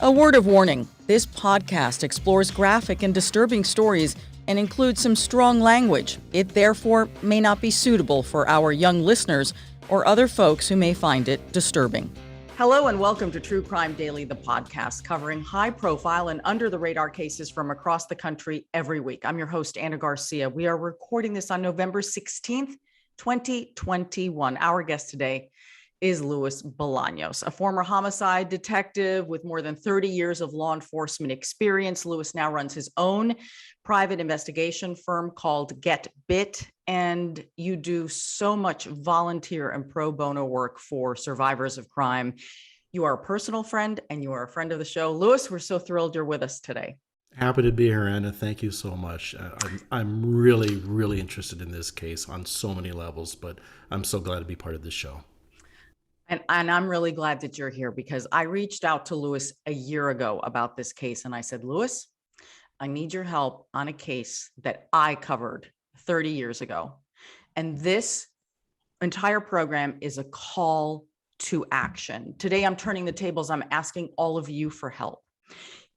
A word of warning, this podcast explores graphic and disturbing stories and includes some strong language. It therefore may not be suitable for our young listeners or other folks who may find it disturbing. Hello and welcome to True Crime Daily, the podcast covering high-profile and under-the-radar cases from across the country every week. I'm your host, Anna Garcia. We are recording this on November 16th, 2021. Our guest today is Luis Bolaños, a former homicide detective with more than 30 years of law enforcement experience. Luis now runs his own private investigation firm called Get Bit, and you do so much volunteer and pro bono work for survivors of crime. You are a personal friend and you are a friend of the show. Luis, we're so thrilled you're with us today. Happy to be here, Anna. Thank you so much. I'm really interested in this case on so many levels, but I'm so glad to be part of this show. And I'm really glad that you're here because I reached out to Luis a year ago about this case. And I said, Luis, I need your help on a case that I covered 30 years ago. And this entire program is a call to action. Today, I'm turning the tables. I'm asking all of you for help.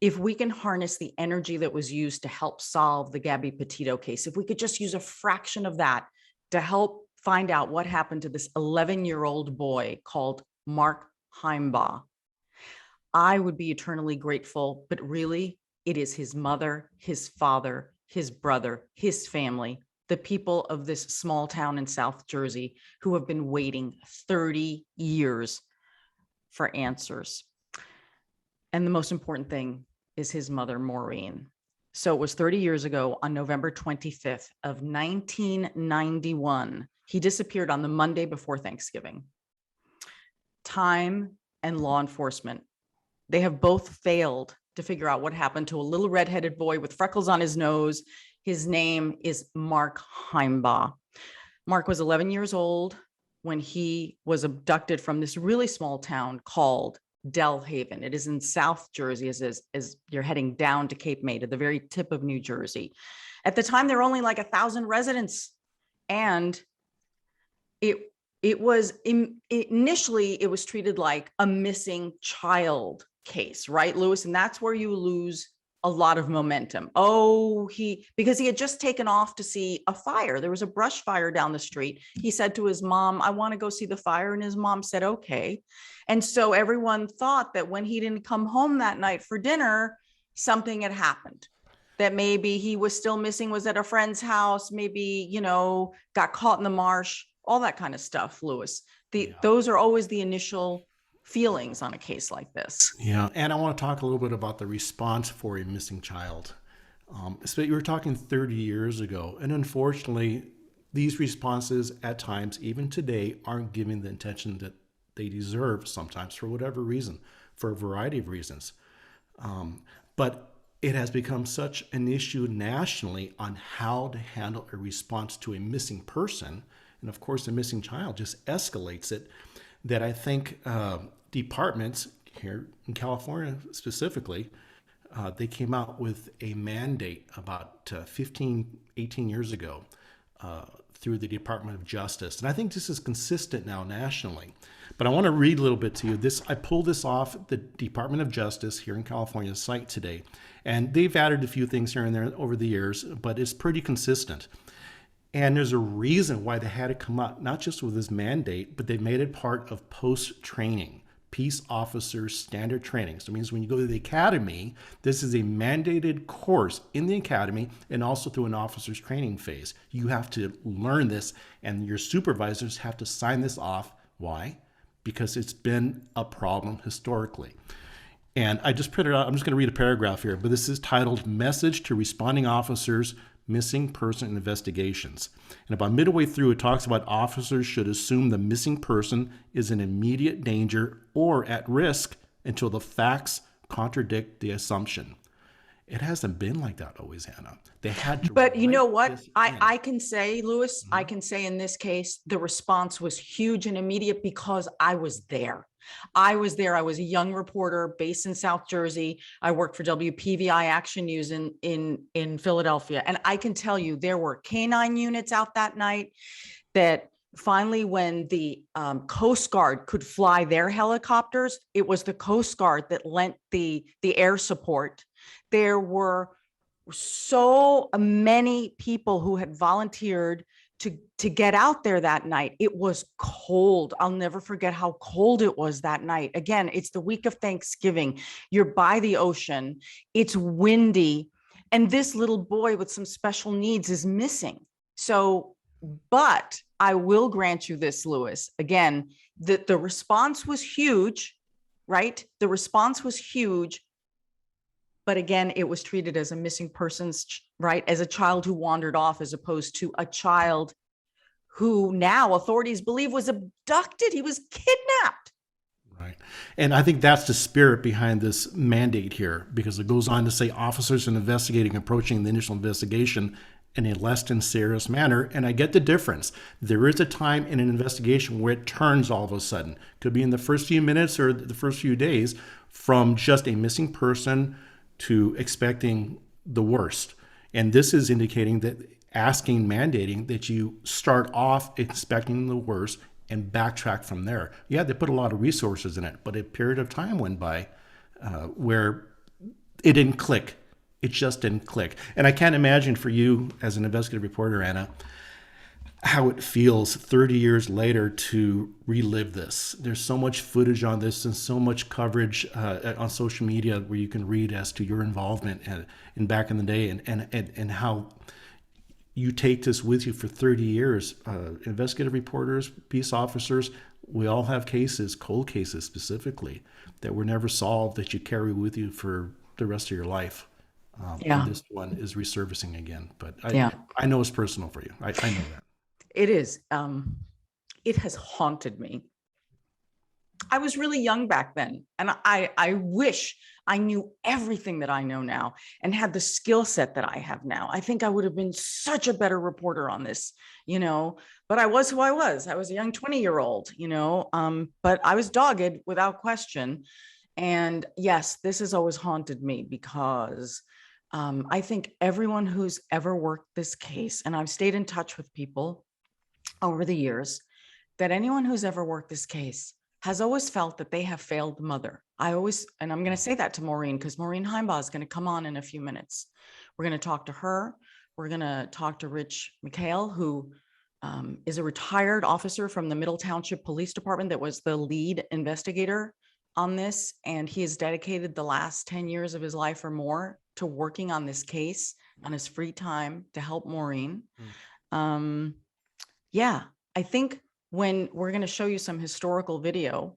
If we can harness the energy that was used to help solve the Gabby Petito case, if we could just use a fraction of that to help find out what happened to this 11-year-old boy called Mark Himebaugh, I would be eternally grateful. But really, it is his mother, his father, his brother, his family, the people of this small town in South Jersey who have been waiting 30 years for answers. And the most important thing is his mother, Maureen. So it was 30 years ago on November 25th of 1991. He disappeared on the Monday before Thanksgiving. Time and law enforcement, they have both failed to figure out what happened to a little redheaded boy with freckles on his nose. His name is Mark Himebaugh. Mark was 11 years old when he was abducted from this really small town called Delhaven. It is in South Jersey as you're heading down to Cape May, to the very tip of New Jersey. At the time, there were only like 1,000 residents. And initially it was treated like a missing child case, right, Luis? And that's where you lose a lot of momentum. Because he had just taken off to see a fire. There was a brush fire down the street. He said to his mom, I want to go see the fire. And his mom said, okay. And so everyone thought that when he didn't come home that night for dinner, something had happened, that maybe he was still missing, was at a friend's house, maybe, got caught in the marsh, all that kind of stuff, Luis. Those are always the initial feelings on a case like this. Yeah, and I want to talk a little bit about the response for a missing child. So you were talking 30 years ago, and unfortunately, these responses at times, even today, aren't giving the attention that they deserve sometimes for whatever reason, for a variety of reasons. But it has become such an issue nationally on how to handle a response to a missing person. And of course, a missing child just escalates it, that I think departments here in California specifically, they came out with a mandate about 18 years ago through the Department of Justice. And I think this is consistent now nationally. But I want to read a little bit to you. I pulled this off the Department of Justice here in California's site today. And they've added a few things here and there over the years, but it's pretty consistent. And there's a reason why they had to come out, not just with this mandate, but they made it part of post-training, peace officers standard training. So it means when you go to the academy, this is a mandated course in the academy and also through an officer's training phase. You have to learn this and your supervisors have to sign this off. Why? Because it's been a problem historically. And I just printed out, I'm just going to read a paragraph here, but this is titled Message to Responding Officers, Missing Person Investigations. And about midway through, it talks about officers should assume the missing person is in immediate danger or at risk until the facts contradict the assumption. It hasn't been like that always, Hannah. They had to. But you know what? I can say, Luis, I can say in this case, the response was huge and immediate because I was there. I was there. I was a young reporter based in South Jersey. I worked for WPVI Action News in Philadelphia. And I can tell you there were canine units out that night that finally, when the Coast Guard could fly their helicopters, it was the Coast Guard that lent the air support. There were so many people who had volunteered to get out there that night. It was cold. I'll never forget how cold it was that night. Again, it's the week of Thanksgiving. You're by the ocean. It's windy. And this little boy with some special needs is missing. So, but I will grant you this, Luis, again, that the response was huge, right? The response was huge. But again, it was treated as a missing persons, right? As a child who wandered off, as opposed to a child who now authorities believe was abducted. He was kidnapped. Right. And I think that's the spirit behind this mandate here, because it goes on to say officers and investigating approaching the initial investigation in a less than serious manner. And I get the difference. There is a time in an investigation where it turns all of a sudden. Could be in the first few minutes or the first few days, from just a missing person to expecting the worst. And this is indicating that mandating that you start off expecting the worst and backtrack from there. Yeah, they put a lot of resources in it, but a period of time went by where it didn't click. It just didn't click. And I can't imagine for you as an investigative reporter, Anna, how it feels 30 years later to relive this. There's so much footage on this and so much coverage on social media where you can read as to your involvement in back in the day, and how you take this with you for 30 years. Investigative reporters, peace officers, we all have cases, cold cases specifically, that were never solved, that you carry with you for the rest of your life. And this one is resurfacing again. But I know it's personal for you. I know that. It is. It has haunted me. I was really young back then, and I wish I knew everything that I know now and had the skill set that I have now. I think I would have been such a better reporter on this, but I was who I was. I was a young 20-year-old, but I was dogged without question. And yes, this has always haunted me because I think everyone who's ever worked this case, and I've stayed in touch with people over the years, that anyone who's ever worked this case has always felt that they have failed the mother. And I'm going to say that to Maureen, because Maureen Himebaugh is going to come on in a few minutes. We're going to talk to her. We're going to talk to McHale, who is a retired officer from the Middle Township Police Department that was the lead investigator on this. And he has dedicated the last 10 years of his life or more to working on this case on his free time to help Maureen. I think when we're going to show you some historical video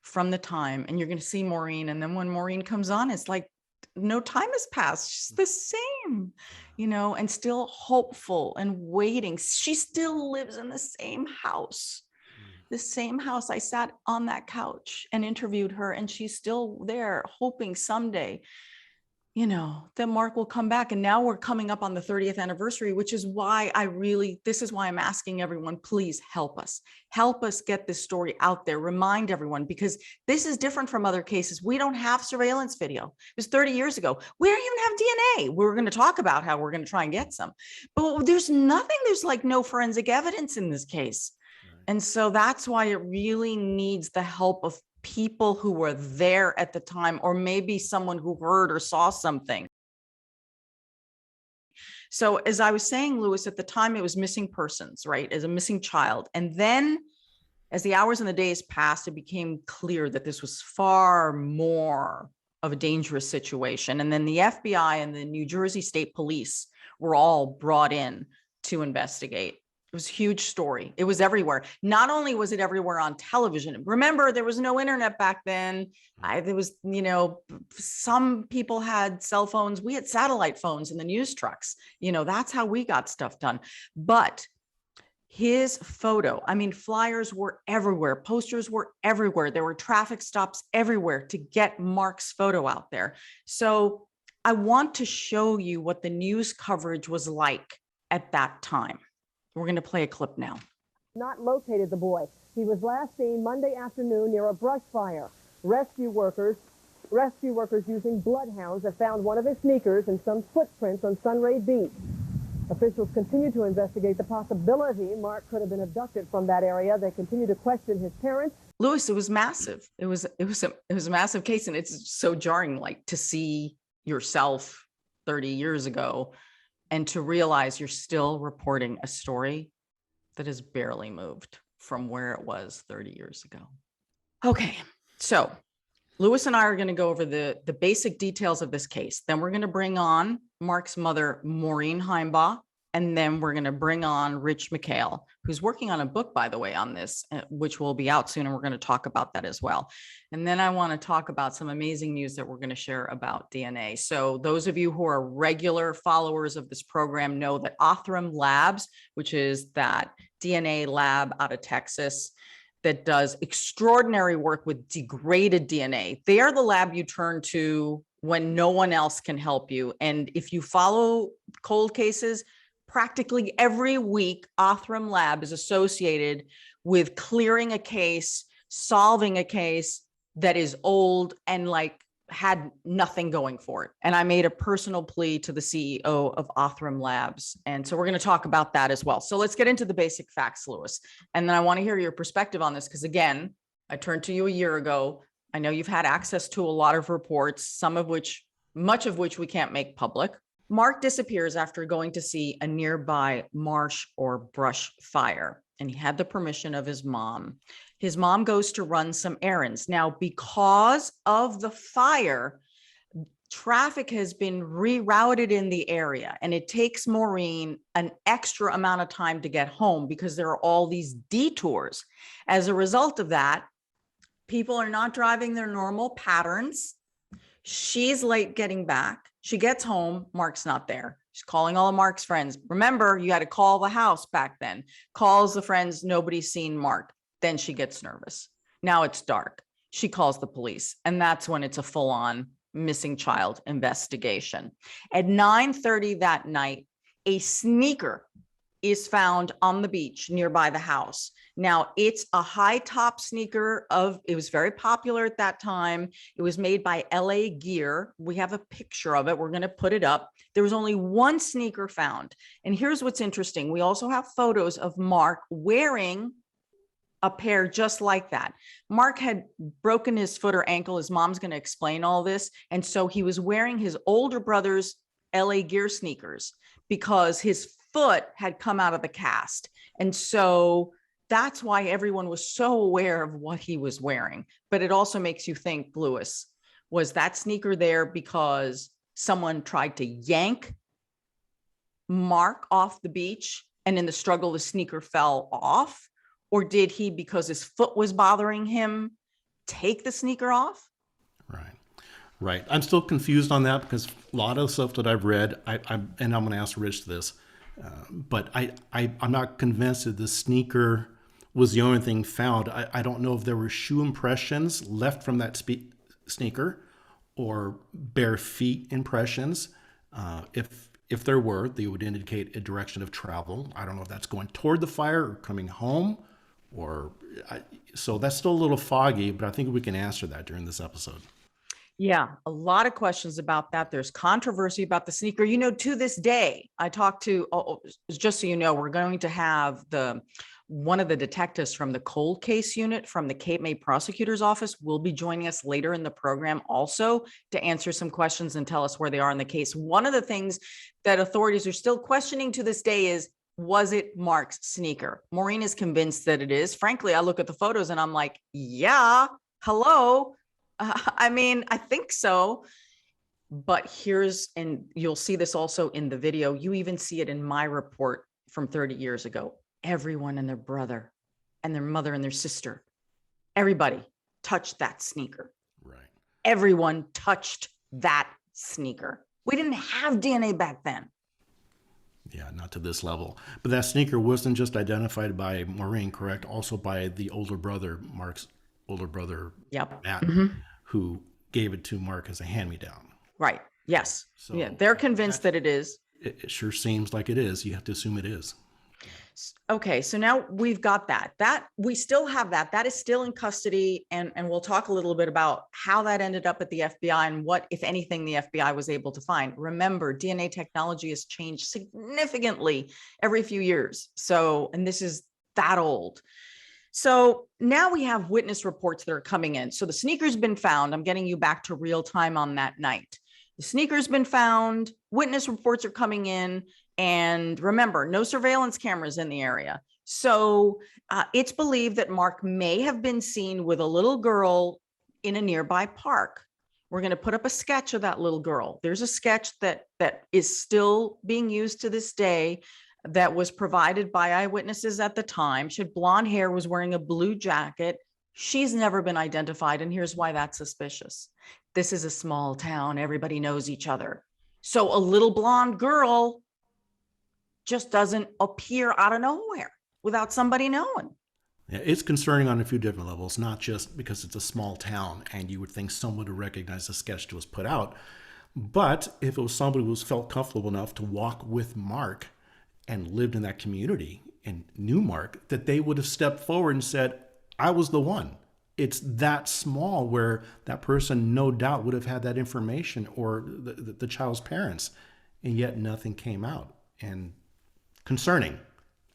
from the time, and you're going to see Maureen, and then when Maureen comes on, it's like no time has passed. She's the same, and still hopeful and waiting. She still lives in the same house. The same house. I sat on that couch and interviewed her, and she's still there, hoping someday, that Mark will come back. And now we're coming up on the 30th anniversary, which is why this is why I'm asking everyone, please help us get this story out there, remind everyone, because this is different from other cases. We don't have surveillance video. It was 30 years ago. We don't even have DNA. We're going to talk about how we're going to try and get some, but there's nothing, there's like no forensic evidence in this case. And so that's why it really needs the help of people who were there at the time, or maybe someone who heard or saw something. So as I was saying, Luis, at the time it was missing persons, right? As a missing child. And then as the hours and the days passed, it became clear that this was far more of a dangerous situation. And then the FBI and the New Jersey State Police were all brought in to investigate. It was a huge story. It was everywhere. Not only was it everywhere on television. Remember, there was no internet back then. There was, some people had cell phones. We had satellite phones in the news trucks. That's how we got stuff done. But his photo, flyers were everywhere. Posters were everywhere. There were traffic stops everywhere to get Mark's photo out there. So I want to show you what the news coverage was like at that time. We're going to play a clip now. Not located the boy. He was last seen Monday afternoon near a brush fire. Rescue workers using bloodhounds have found one of his sneakers and some footprints on Sunray Beach. Officials continue to investigate the possibility Mark could have been abducted from that area. They continue to question his parents. Luis, it was massive. It was a massive case, and it's so jarring, like, to see yourself 30 years ago and to realize you're still reporting a story that has barely moved from where it was 30 years ago. Okay, so Luis and I are going to go over the basic details of this case. Then we're going to bring on Mark's mother, Maureen Himebaugh, and then we're going to bring on Rich McHale, who's working on a book, by the way, on this, which will be out soon, and we're going to talk about that as well. And then I want to talk about some amazing news that we're going to share about DNA. So those of you who are regular followers of this program know that Othram Labs, which is that DNA lab out of Texas that does extraordinary work with degraded DNA, they are the lab you turn to when no one else can help you. And if you follow cold cases, practically every week, Othram Lab is associated with clearing a case, solving a case that is old and like had nothing going for it. And I made a personal plea to the CEO of Othram Labs. And so we're going to talk about that as well. So let's get into the basic facts, Luis. And then I want to hear your perspective on this, because again, I turned to you a year ago. I know you've had access to a lot of reports, much of which we can't make public. Mark disappears after going to see a nearby marsh or brush fire, and he had the permission of his mom. His mom goes to run some errands. Now, because of the fire, traffic has been rerouted in the area, and it takes Maureen an extra amount of time to get home because there are all these detours. As a result of that, people are not driving their normal patterns. She's late getting back. She gets home. Mark's not there. She's calling all of Mark's friends. Remember, you had to call the house back then. Calls the friends. Nobody's seen Mark. Then she gets nervous. Now it's dark. She calls the police. And that's when it's a full-on missing child investigation. At 9:30 that night, a sneaker is found on the beach nearby the house. Now, it's a high top sneaker it was very popular at that time. It was made by LA Gear. We have a picture of it. We're going to put it up. There was only one sneaker found. And here's what's interesting. We also have photos of Mark wearing a pair just like that. Mark had broken his foot or ankle. His mom's going to explain all this. And so he was wearing his older brother's LA Gear sneakers because his foot had come out of the cast. And so that's why everyone was so aware of what he was wearing. But it also makes you think, Luis, was that sneaker there because someone tried to yank Mark off the beach and in the struggle, the sneaker fell off? Or did he, because his foot was bothering him, take the sneaker off? Right. I'm still confused on that because a lot of stuff that I've read, and I'm going to ask Rich this, but I'm not convinced that the sneaker was the only thing found. I don't know if there were shoe impressions left from that sneaker or bare feet impressions. If there were, they would indicate a direction of travel. I don't know if that's going toward the fire or coming home, so that's still a little foggy, but I think we can answer that during this episode. Yeah, a lot of questions about that. There's controversy about the sneaker. To this day, I talked to, just so you know, we're going to have one of the detectives from the cold case unit from the Cape May prosecutor's office will be joining us later in the program also to answer some questions and tell us where they are in the case. One of the things that authorities are still questioning to this day is, was it Mark's sneaker? Maureen is convinced that it is. Frankly, I look at the photos and I'm like, yeah, hello. I think so. But and you'll see this also in the video. You even see it in my report from 30 years ago. Everyone and their brother and their mother and their sister, everybody touched that sneaker. Right. Everyone touched that sneaker. We didn't have DNA back then. Yeah, not to this level. But that sneaker wasn't just identified by Maureen, correct? Also by the older brother, Mark's older brother, Yep. Matt, who gave it to Mark as a hand-me-down. Right. Yes. So yeah, they're convinced that it is. It sure seems like it is. You have to assume it is. Okay, so now we've got that we still have that is still in custody, and we'll talk a little bit about how that ended up at the FBI and what, if anything, the FBI was able to find. Remember, DNA technology has changed significantly every few years. So, and this is that old. So now we have witness reports that are coming in. So the sneaker's been found. I'm getting you back to real time on that night. The sneaker's been found. Witness reports are coming in. And remember, no surveillance cameras in the area. So it's believed that Mark may have been seen with a little girl in a nearby park. We're going to put up a sketch of that little girl. There's a sketch that is still being used to this day, that was provided by eyewitnesses at the time. She had blonde hair, was wearing a blue jacket. She's never been identified. And here's why that's suspicious. This is a small town. Everybody knows each other. So a little blonde girl just doesn't appear out of nowhere without somebody knowing. Yeah, it's concerning on a few different levels, not just because it's a small town and you would think someone would recognize the sketch that was put out, but if it was somebody who felt comfortable enough to walk with Mark and lived in that community and knew Mark, that they would have stepped forward and said, I was the one. It's that small where that person no doubt would have had that information, or the child's parents, and yet nothing came out. And concerning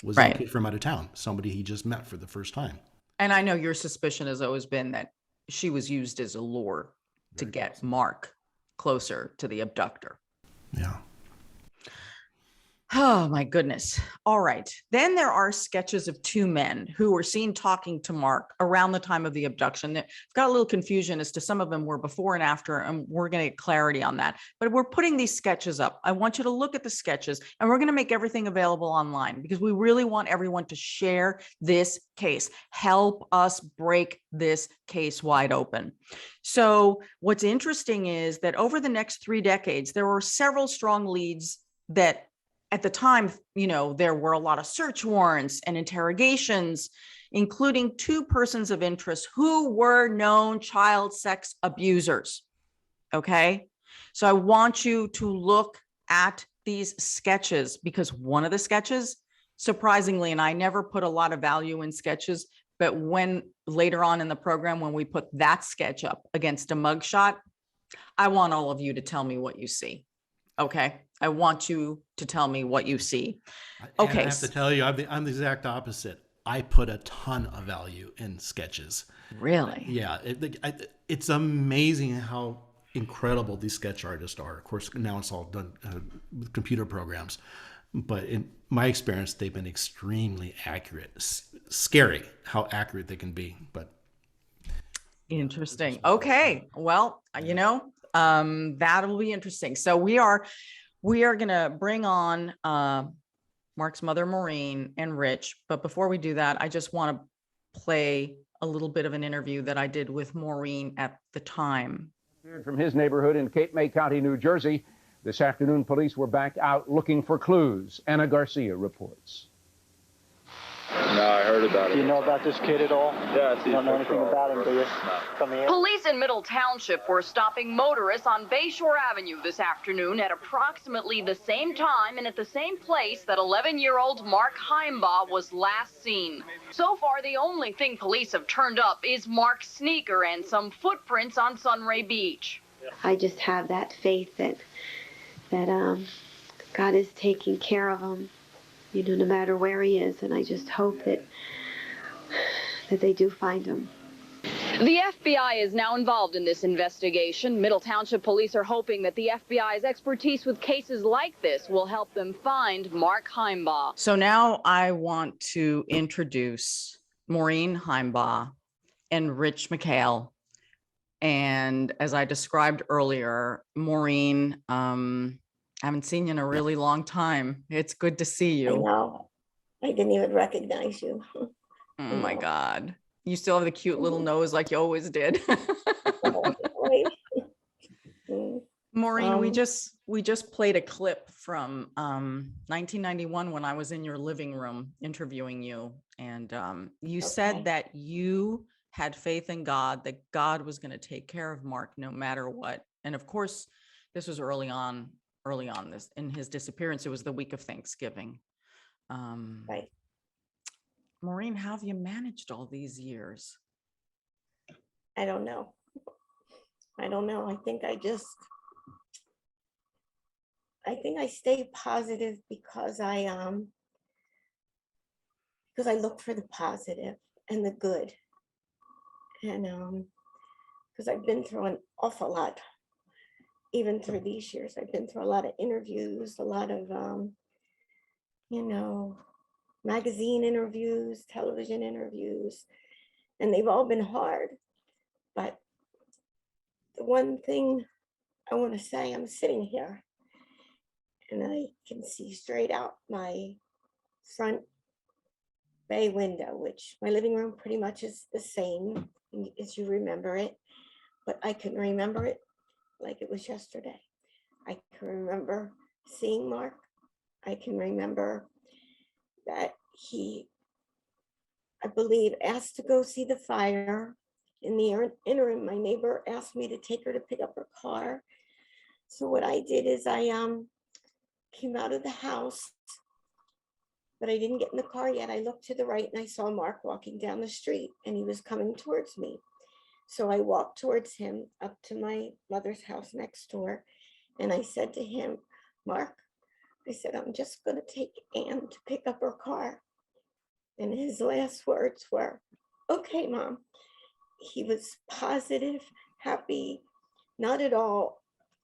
was a kid from out of town, somebody he just met for the first time. And I know your suspicion has always been that she was used as a lure to get Mark closer to the abductor. Yeah. Oh my goodness. All right. Then there are sketches of two men who were seen talking to Mark around the time of the abduction. I've got a little confusion as to some of them were before and after, and we're going to get clarity on that. But we're putting these sketches up. I want you to look at the sketches, and we're going to make everything available online because we really want everyone to share this case. Help us break this case wide open. So what's interesting is that over the next 3 decades, there were several strong leads that at the time, you know, there were a lot of search warrants and interrogations, including 2 persons of interest who were known child sex abusers. Okay. So I want you to look at these sketches, because one of the sketches, surprisingly, and I never put a lot of value in sketches, but when later on in the program, when we put that sketch up against a mugshot, I want all of you to tell me what you see. Okay. I want you to tell me what you see. Okay. And I have to tell you, I'm the exact opposite. I put a ton of value in sketches. Really? Yeah. It's amazing how incredible these sketch artists are. Of course, now it's all done with computer programs. But in my experience, they've been extremely accurate. Scary how accurate they can be. But interesting. Okay. Well, you know, that'll be interesting. So we are going to bring on Mark's mother, Maureen, and Rich. But before we do that, I just want to play a little bit of an interview that I did with Maureen at the time. From his neighborhood in Cape May County, New Jersey, this afternoon, police were back out looking for clues. Anna Garcia reports. No, I heard about it. Do you know about this kid at all? Yeah, you don't know anything about him, do you? No. Come here. Police in Middle Township were stopping motorists on Bayshore Avenue this afternoon at approximately the same time and at the same place that 11-year-old Mark Himebaugh was last seen. So far, the only thing police have turned up is Mark's sneaker and some footprints on Sunray Beach. I just have that faith that God is taking care of him, you know, no matter where he is, and I just hope that they do find him. The FBI is now involved in this investigation. Middle Township police are hoping that the FBI's expertise with cases like this will help them find Mark Himebaugh. So now I want to introduce Maureen Himebaugh and Rich McHale. And as I described earlier, Maureen, I haven't seen you in a really long time. It's good to see you. I know. I didn't even recognize you. Oh my God. You still have the cute little nose like you always did. Maureen, we just played a clip from 1991 when I was in your living room interviewing you. And you said that you had faith in God, that God was going to take care of Mark no matter what. And of course, this was early on this in his disappearance. It was the week of Thanksgiving. Right. Maureen, how have you managed all these years? I don't know. I don't know. I think I stay positive because I look for the positive and the good. And because I've been through an awful lot, even through these years. I've been through a lot of interviews, a lot of magazine interviews, television interviews, and they've all been hard. But the one thing I want to say, I'm sitting here and I can see straight out my front bay window, which my living room pretty much is the same as you remember it, but I can remember it like it was yesterday. I can remember seeing Mark. I can remember that he, I believe, asked to go see the fire. In the interim, my neighbor asked me to take her to pick up her car. So what I did is I came out of the house, but I didn't get in the car yet. I looked to the right and I saw Mark walking down the street and he was coming towards me. So I walked towards him up to my mother's house next door. And I said to him, Mark, I said, I'm just going to take Ann to pick up her car. And his last words were, okay, Mom. He was positive, happy, not at all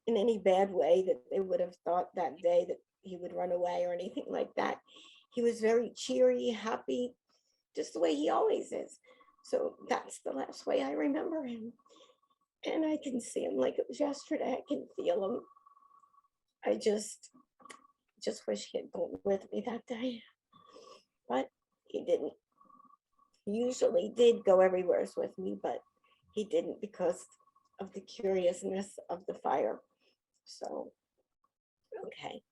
in any bad way that they would have thought that day that he would run away or anything like that. He was very cheery, happy, just the way he always is. So that's the last way I remember him. And I can see him like it was yesterday. I can feel him. I just wish he had gone with me that day, but he didn't. He usually did go everywhere with me, but he didn't because of the curiousness of the fire. So, okay.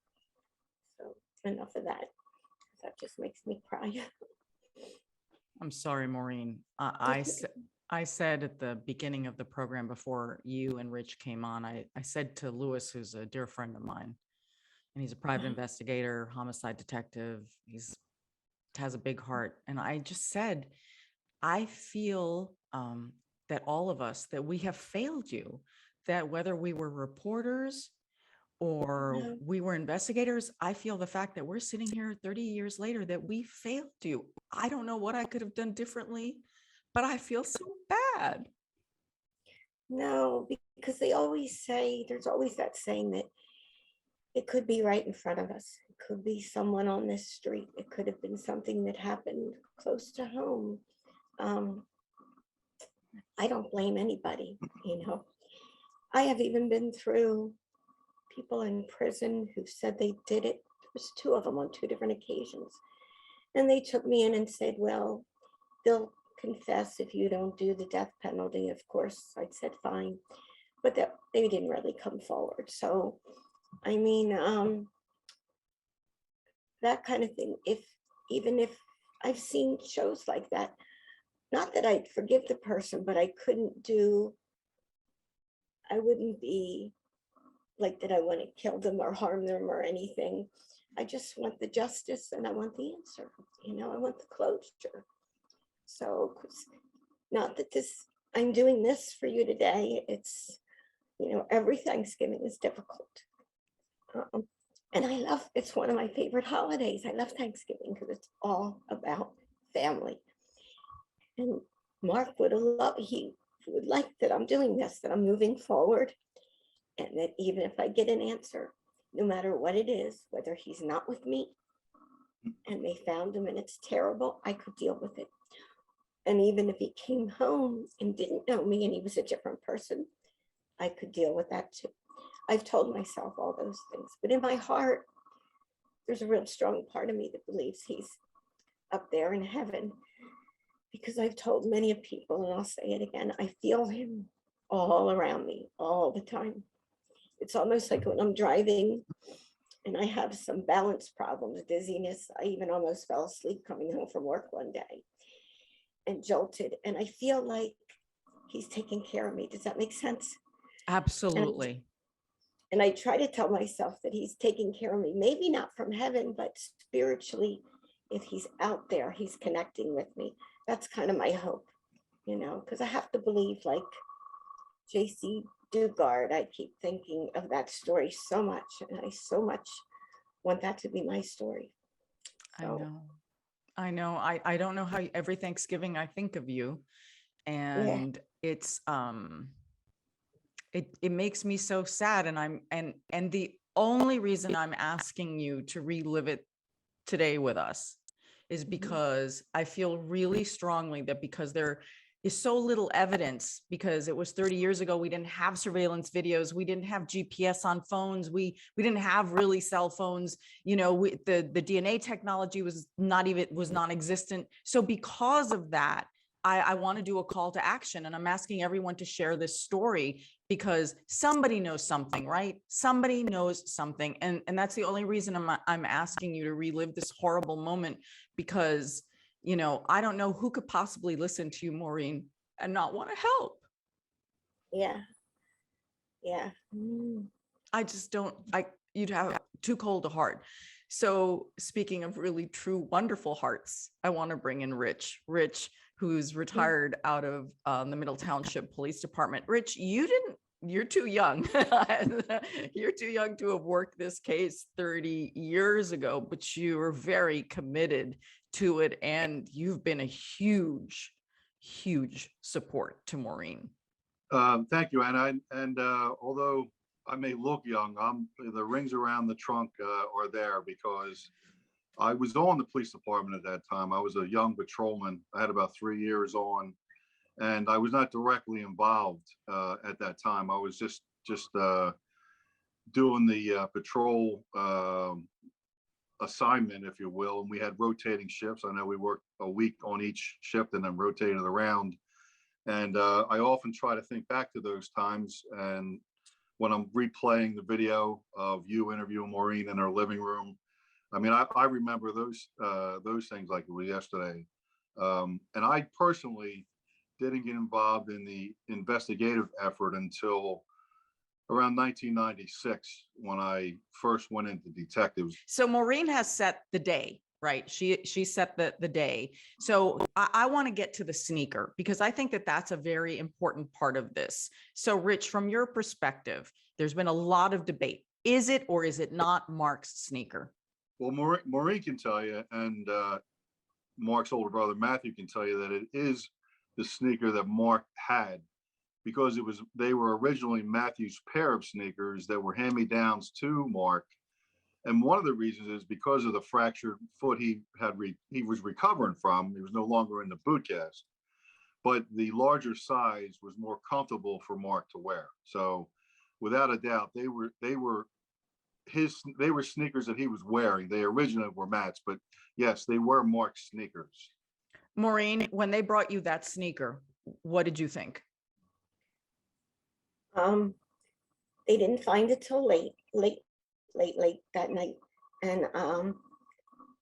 So enough of that. That just makes me cry. I'm sorry, Maureen. I said at the beginning of the program before you and Rich came on, I said to Luis, who's a dear friend of mine, and he's a private investigator, homicide detective. Has a big heart. And I just said, I feel that all of us, that we have failed you, that whether we were reporters or we were investigators, I feel the fact that we're sitting here 30 years later, that we failed you. I don't know what I could have done differently, but I feel so bad. No, because they always say, there's always that saying that it could be right in front of us. It could be someone on this street. It could have been something that happened close to home. I don't blame anybody, I have even been through people in prison who said they did it. There was 2 of them on 2 different occasions. And they took me in and said, well, they'll confess if you don't do the death penalty. Of course, I said, fine. But that they didn't really come forward. So, I mean, that kind of thing, even if I've seen shows like that, not that I'd forgive the person, but I wouldn't be like that I want to kill them or harm them or anything. I just want the justice and I want the answer, I want the closure. So, not that I'm doing this for you today. It's, every Thanksgiving is difficult. And it's one of my favorite holidays. I love Thanksgiving because it's all about family. And Mark he would like that I'm doing this, that I'm moving forward. And that even if I get an answer, no matter what it is, whether he's not with me and they found him and it's terrible, I could deal with it. And even if he came home and didn't know me and he was a different person, I could deal with that too. I've told myself all those things, but in my heart, there's a real strong part of me that believes he's up there in heaven, because I've told many of people, and I'll say it again, I feel him all around me all the time. It's almost like when I'm driving and I have some balance problems, dizziness. I even almost fell asleep coming home from work one day and jolted. And I feel like he's taking care of me. Does that make sense? Absolutely. And I try to tell myself that he's taking care of me, maybe not from heaven, but spiritually, if he's out there, he's connecting with me. That's kind of my hope, because I have to believe, like JC Dugard, I keep thinking of that story so much, and I so much want that to be my story. So, I know. I don't know how every Thanksgiving I think of you, and it's it makes me so sad, and the only reason I'm asking you to relive it today with us is because I feel really strongly that because there is so little evidence, because it was 30 years ago, we didn't have surveillance videos, we didn't have GPS on phones, we didn't have really cell phones, the DNA technology was non-existent. So because of that, I want to do a call to action, and I'm asking everyone to share this story because somebody knows something, right? Somebody knows something. And that's the only reason I'm asking you to relive this horrible moment, because, I don't know who could possibly listen to you, Maureen, and not want to help. Yeah. I just don't, you'd have too cold a heart. So speaking of really true, wonderful hearts, I want to bring in Rich, who's retired out of the Middle Township Police Department. Rich, you're too young. You're too young to have worked this case 30 years ago, but you were very committed to it. And you've been a huge, huge support to Maureen. Thank you, Anna. And although I may look young, the rings around the trunk are there because I was on the police department at that time. I was a young patrolman. I had about 3 years on, and I was not directly involved at that time. I was just doing the patrol assignment, if you will. And we had rotating shifts. I know we worked a week on each shift and then rotated around. And I often try to think back to those times. And when I'm replaying the video of you interviewing Maureen in her living room, I mean, I remember those things like it was yesterday. And I personally didn't get involved in the investigative effort until around 1996, when I first went into detectives. So Maureen has set the day, right? She set the day. So I want to get to the sneaker, because I think that that's a very important part of this. So Rich, from your perspective, there's been a lot of debate. Is it or is it not Mark's sneaker? Well, Maureen can tell you, and Mark's older brother Matthew can tell you that it is the sneaker that Mark had, because they were originally Matthew's pair of sneakers that were hand-me-downs to Mark. And one of the reasons is because of the fractured foot he was recovering from. He was no longer in the boot cast, but the larger size was more comfortable for Mark to wear. So without a doubt, they were sneakers that he was wearing. They originally were Matt's, but yes, they were Mark's sneakers. Maureen, when they brought you that sneaker, what did you think? They didn't find it till late that night. And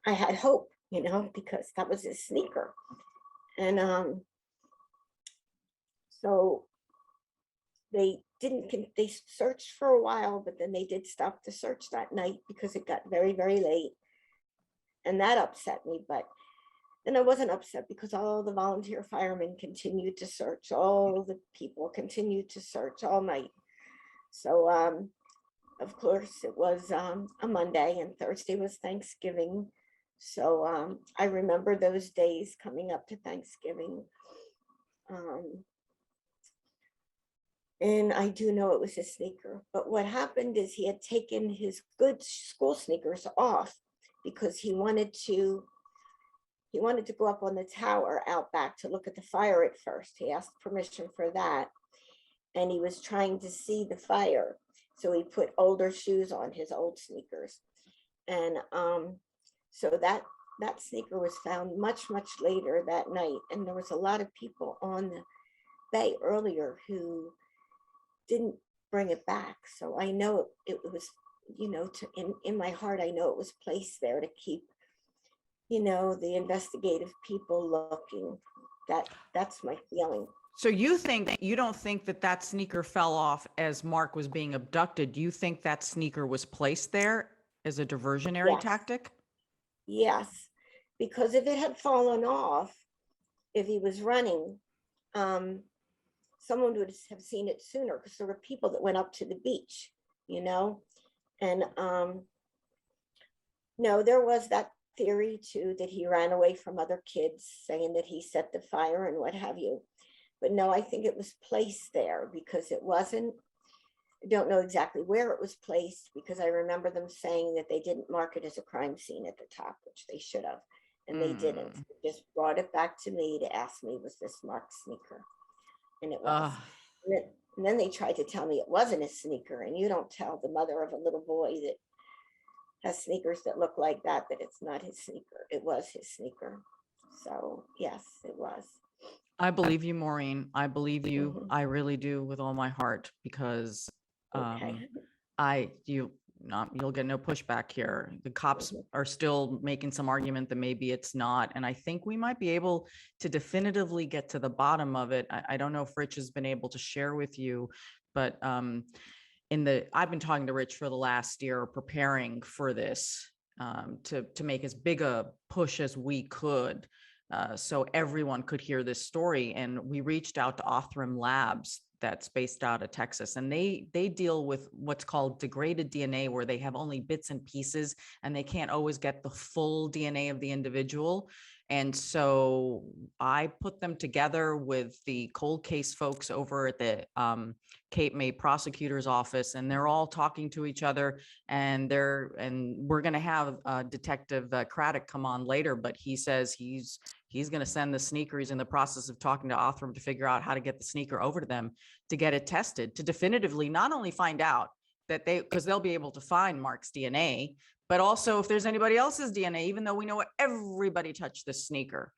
I had hope, because that was his sneaker. And so they searched for a while, but then they did stop the search that night because it got very, very late. And that upset me. But then I wasn't upset because all the volunteer firemen continued to search. All the people continued to search all night. So, of course, it was a Monday, and Thursday was Thanksgiving. So I remember those days coming up to Thanksgiving. And I do know it was his sneaker. But what happened is he had taken his good school sneakers off because he wanted to go up on the tower out back to look at the fire at first. He asked permission for that. And he was trying to see the fire. So he put older shoes on his old sneakers. And so that sneaker was found much, much later that night. And there was a lot of people on the bay earlier who didn't bring it back. So I know it was, in my heart, I know it was placed there to keep, the investigative people looking. That's my feeling. So you don't think that sneaker fell off as Mark was being abducted? You think that sneaker was placed there as a diversionary tactic? Yes, because if it had fallen off, if he was running, someone would have seen it sooner, because there were people that went up to the beach, you know? And no, there was that theory too, that he ran away from other kids, saying that he set the fire and what have you. But no, I think it was placed there because it wasn't, I don't know exactly where it was placed, because I remember them saying that they didn't mark it as a crime scene at the top, which they should have, and they didn't. They just brought it back to me to ask me, was this Mark's sneaker? And it was. And then they tried to tell me it wasn't a sneaker, and you don't tell the mother of a little boy that has sneakers that look like that it's not his sneaker. It was his sneaker. So yes, it was. I believe you, Maureen. I believe you. I really do, with all my heart, because you'll get no pushback here. The cops are still making some argument that maybe it's not. And I think we might be able to definitively get to the bottom of it. I don't know if Rich has been able to share with you, but I've been talking to Rich for the last year, preparing for this, to make as big a push as we could, so everyone could hear this story. And we reached out to Othram Labs, that's based out of Texas, and they deal with what's called degraded DNA, where they have only bits and pieces and they can't always get the full DNA of the individual. And so I put them together with the cold case folks over at the Cape May prosecutor's office, and they're all talking to each other. And we're going to have Detective Cradock come on later, but he says he's going to send the sneaker. He's in the process of talking to Othram to figure out how to get the sneaker over to them to get it tested, to definitively not only find out that because they'll be able to find Mark's DNA, but also if there's anybody else's DNA, even though we know everybody touched this sneaker.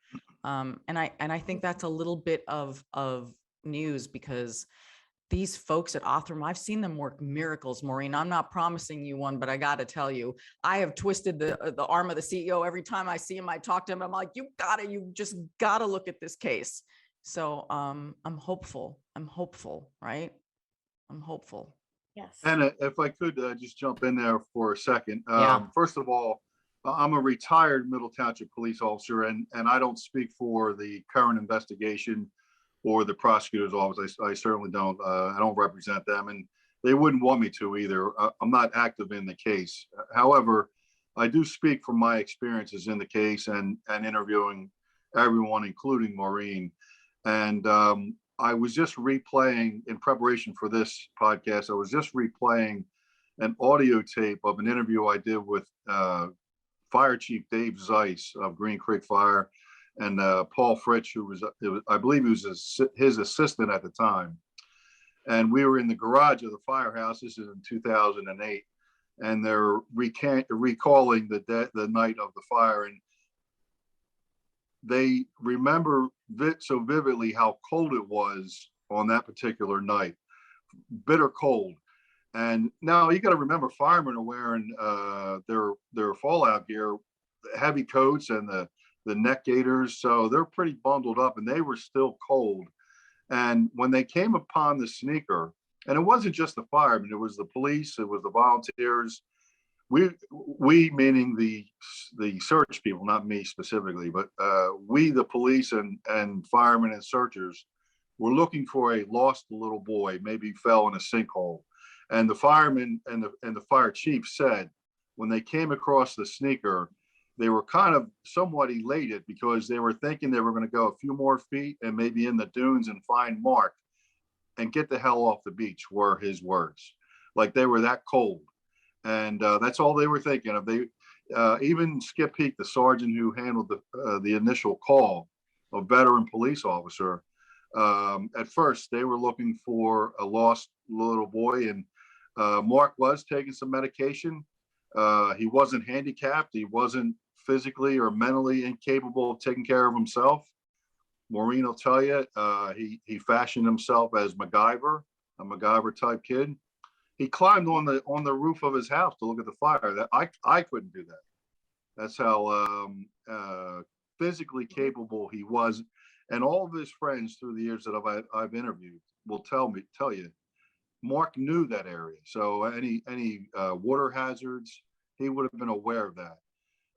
And I think that's a little bit of news, because these folks at Othram, I've seen them work miracles, Maureen. I'm not promising you one, but I got to tell you, I have twisted the arm of the CEO every time I see him. I talk to him. I'm like, you just gotta look at this case. So I'm hopeful, right? I'm hopeful. Yes. And if I could just jump in there for a second. Yeah. First of all, I'm a retired Middle Township police officer, and I don't speak for the current investigation or the prosecutor's office. I certainly don't. I don't represent them, and they wouldn't want me to either. I'm not active in the case. However, I do speak from my experiences in the case and interviewing everyone, including Maureen. And I was just replaying, in preparation for this podcast, I was just replaying an audio tape of an interview I did with Fire Chief Dave Zeiss of Green Creek Fire, and Paul Fritsch, who I believe he was his assistant at the time. And we were in the garage of the firehouse. This is in 2008. And they're recalling the night of the fire. And they remember so vividly how cold it was on that particular night, bitter cold. And now you got to remember, firemen are wearing their fallout gear, heavy coats and the neck gaiters. So they're pretty bundled up, and they were still cold. And when they came upon the sneaker, and it wasn't just the firemen, it was the police, it was the volunteers. We meaning the search people, not me specifically, but we, the police and firemen and searchers, were looking for a lost little boy, maybe fell in a sinkhole. And the firemen and the fire chief said, when they came across the sneaker, they were kind of somewhat elated, because they were thinking they were going to go a few more feet and maybe in the dunes and find Mark and get the hell off the beach, were his words. Like, they were that cold. And that's all they were thinking of. They even Skip Peak, the sergeant who handled the initial call, a veteran police officer, at first they were looking for a lost little boy. And Mark was taking some medication. He wasn't handicapped. He wasn't physically or mentally incapable of taking care of himself. Maureen will tell you, he fashioned himself as MacGyver, a MacGyver type kid. He climbed on the roof of his house to look at the fire. That I couldn't do that. That's how physically capable he was. And all of his friends through the years that I've interviewed will tell you, Mark knew that area. So any water hazards, he would have been aware of that.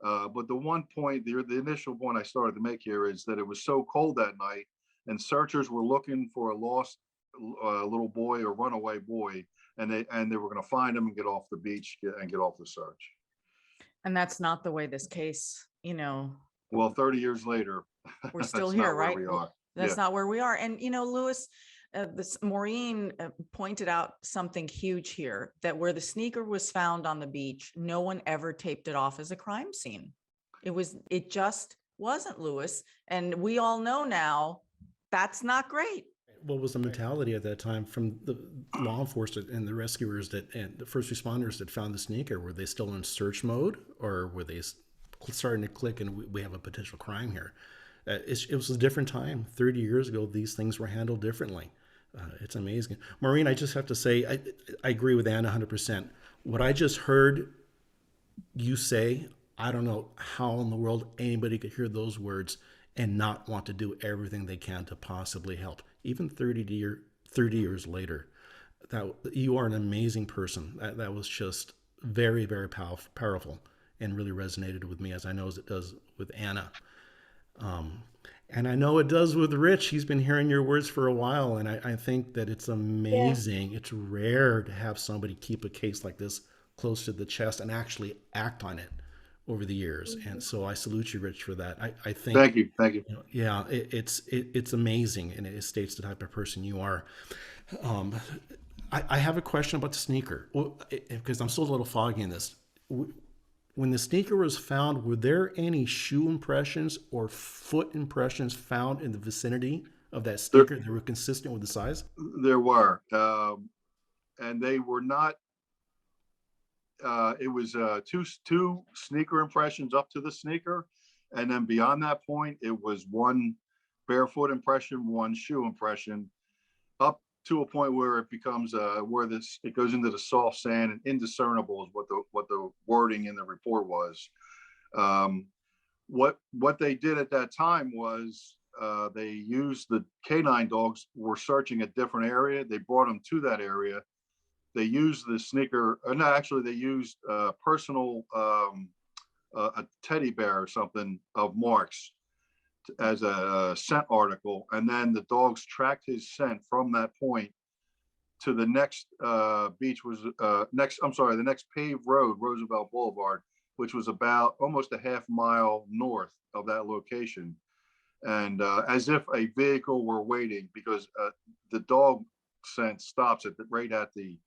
But the one point, the initial point I started to make here is that it was so cold that night, and searchers were looking for a lost little boy or runaway boy, and they were going to find him and get off the beach and get off the search. And that's not the way this case, Well, 30 years later, we're still that's here, not where right? we are. That's Yeah. not where we are. And, Louis, Maureen pointed out something huge here, that where the sneaker was found on the beach, no one ever taped it off as a crime scene. It just wasn't, Louis. And we all know now that's not great. What was the mentality at that time from the law enforcement and the rescuers and the first responders that found the sneaker? Were they still in search mode, or were they starting to click and we have a potential crime here? It was a different time. 30 years ago, these things were handled differently. It's amazing. Maureen, I just have to say, I agree with Anna 100%. What I just heard you say, I don't know how in the world anybody could hear those words and not want to do everything they can to possibly help. Even 30 years later, that you are an amazing person. That was just very, very powerful and really resonated with me, as I know as it does with Anna. And I know it does with Rich. He's been hearing your words for a while, and I think that it's amazing. Yeah. It's rare to have somebody keep a case like this close to the chest and actually act on it over the years. Mm-hmm. And so I salute you, Rich, for that. I think. Thank you. Yeah, it's amazing, and it states the type of person you are. I have a question about the sneaker, because I'm still a little foggy in this. When the sneaker was found, were there any shoe impressions or foot impressions found in the vicinity of that sneaker that were consistent with the size? There were, and they were not. It was two sneaker impressions up to the sneaker, and then beyond that point, it was one barefoot impression, one shoe impression, up to a point where it becomes it goes into the soft sand, and indiscernible is what the wording in the report was. What they did at that time was they used the canine dogs were searching a different area. They brought them to that area. They used the sneaker, no, actually they used personal a teddy bear or something of Mark's as a scent article, and then the dogs tracked his scent from that point to the next beach was the next paved road, Roosevelt Boulevard, which was about almost a half mile north of that location, and as if a vehicle were waiting, because the dog scent stops right at the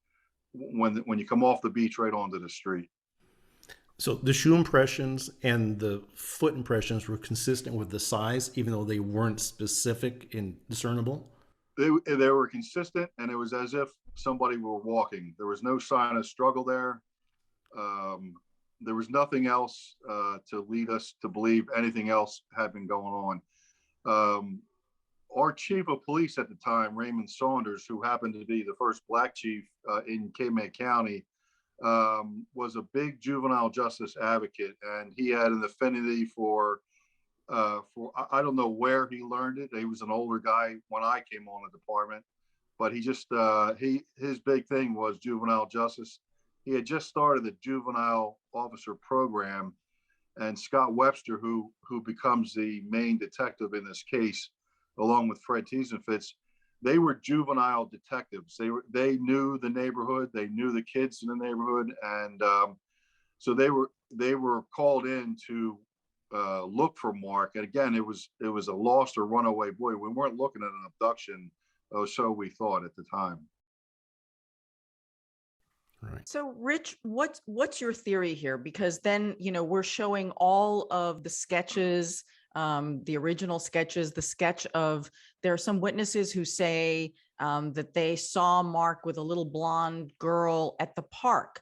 when you come off the beach right onto the street. So the shoe impressions and the foot impressions were consistent with the size, even though they weren't specific and discernible? They were consistent, and it was as if somebody were walking. There was no sign of struggle there. There was nothing else to lead us to believe anything else had been going on. Our chief of police at the time, Raymond Saunders, who happened to be the first black chief in Cape County, was a big juvenile justice advocate, and he had an affinity for I don't know where he learned it. He was an older guy when I came on the department, but he just his big thing was juvenile justice. He had just started the juvenile officer program, and Scott Webster, who becomes the main detective in this case, along with Fred Tiesenfitz, they were juvenile detectives. They knew the neighborhood, they knew the kids in the neighborhood, and so they were called in to look for Mark. And again, it was a lost or runaway boy. We weren't looking at an abduction, or so we thought at the time. Right. So, Rich, what's your theory here? Because then, we're showing all of the sketches, the original sketches, the sketch of, there are some witnesses who say that they saw Mark with a little blonde girl at the park.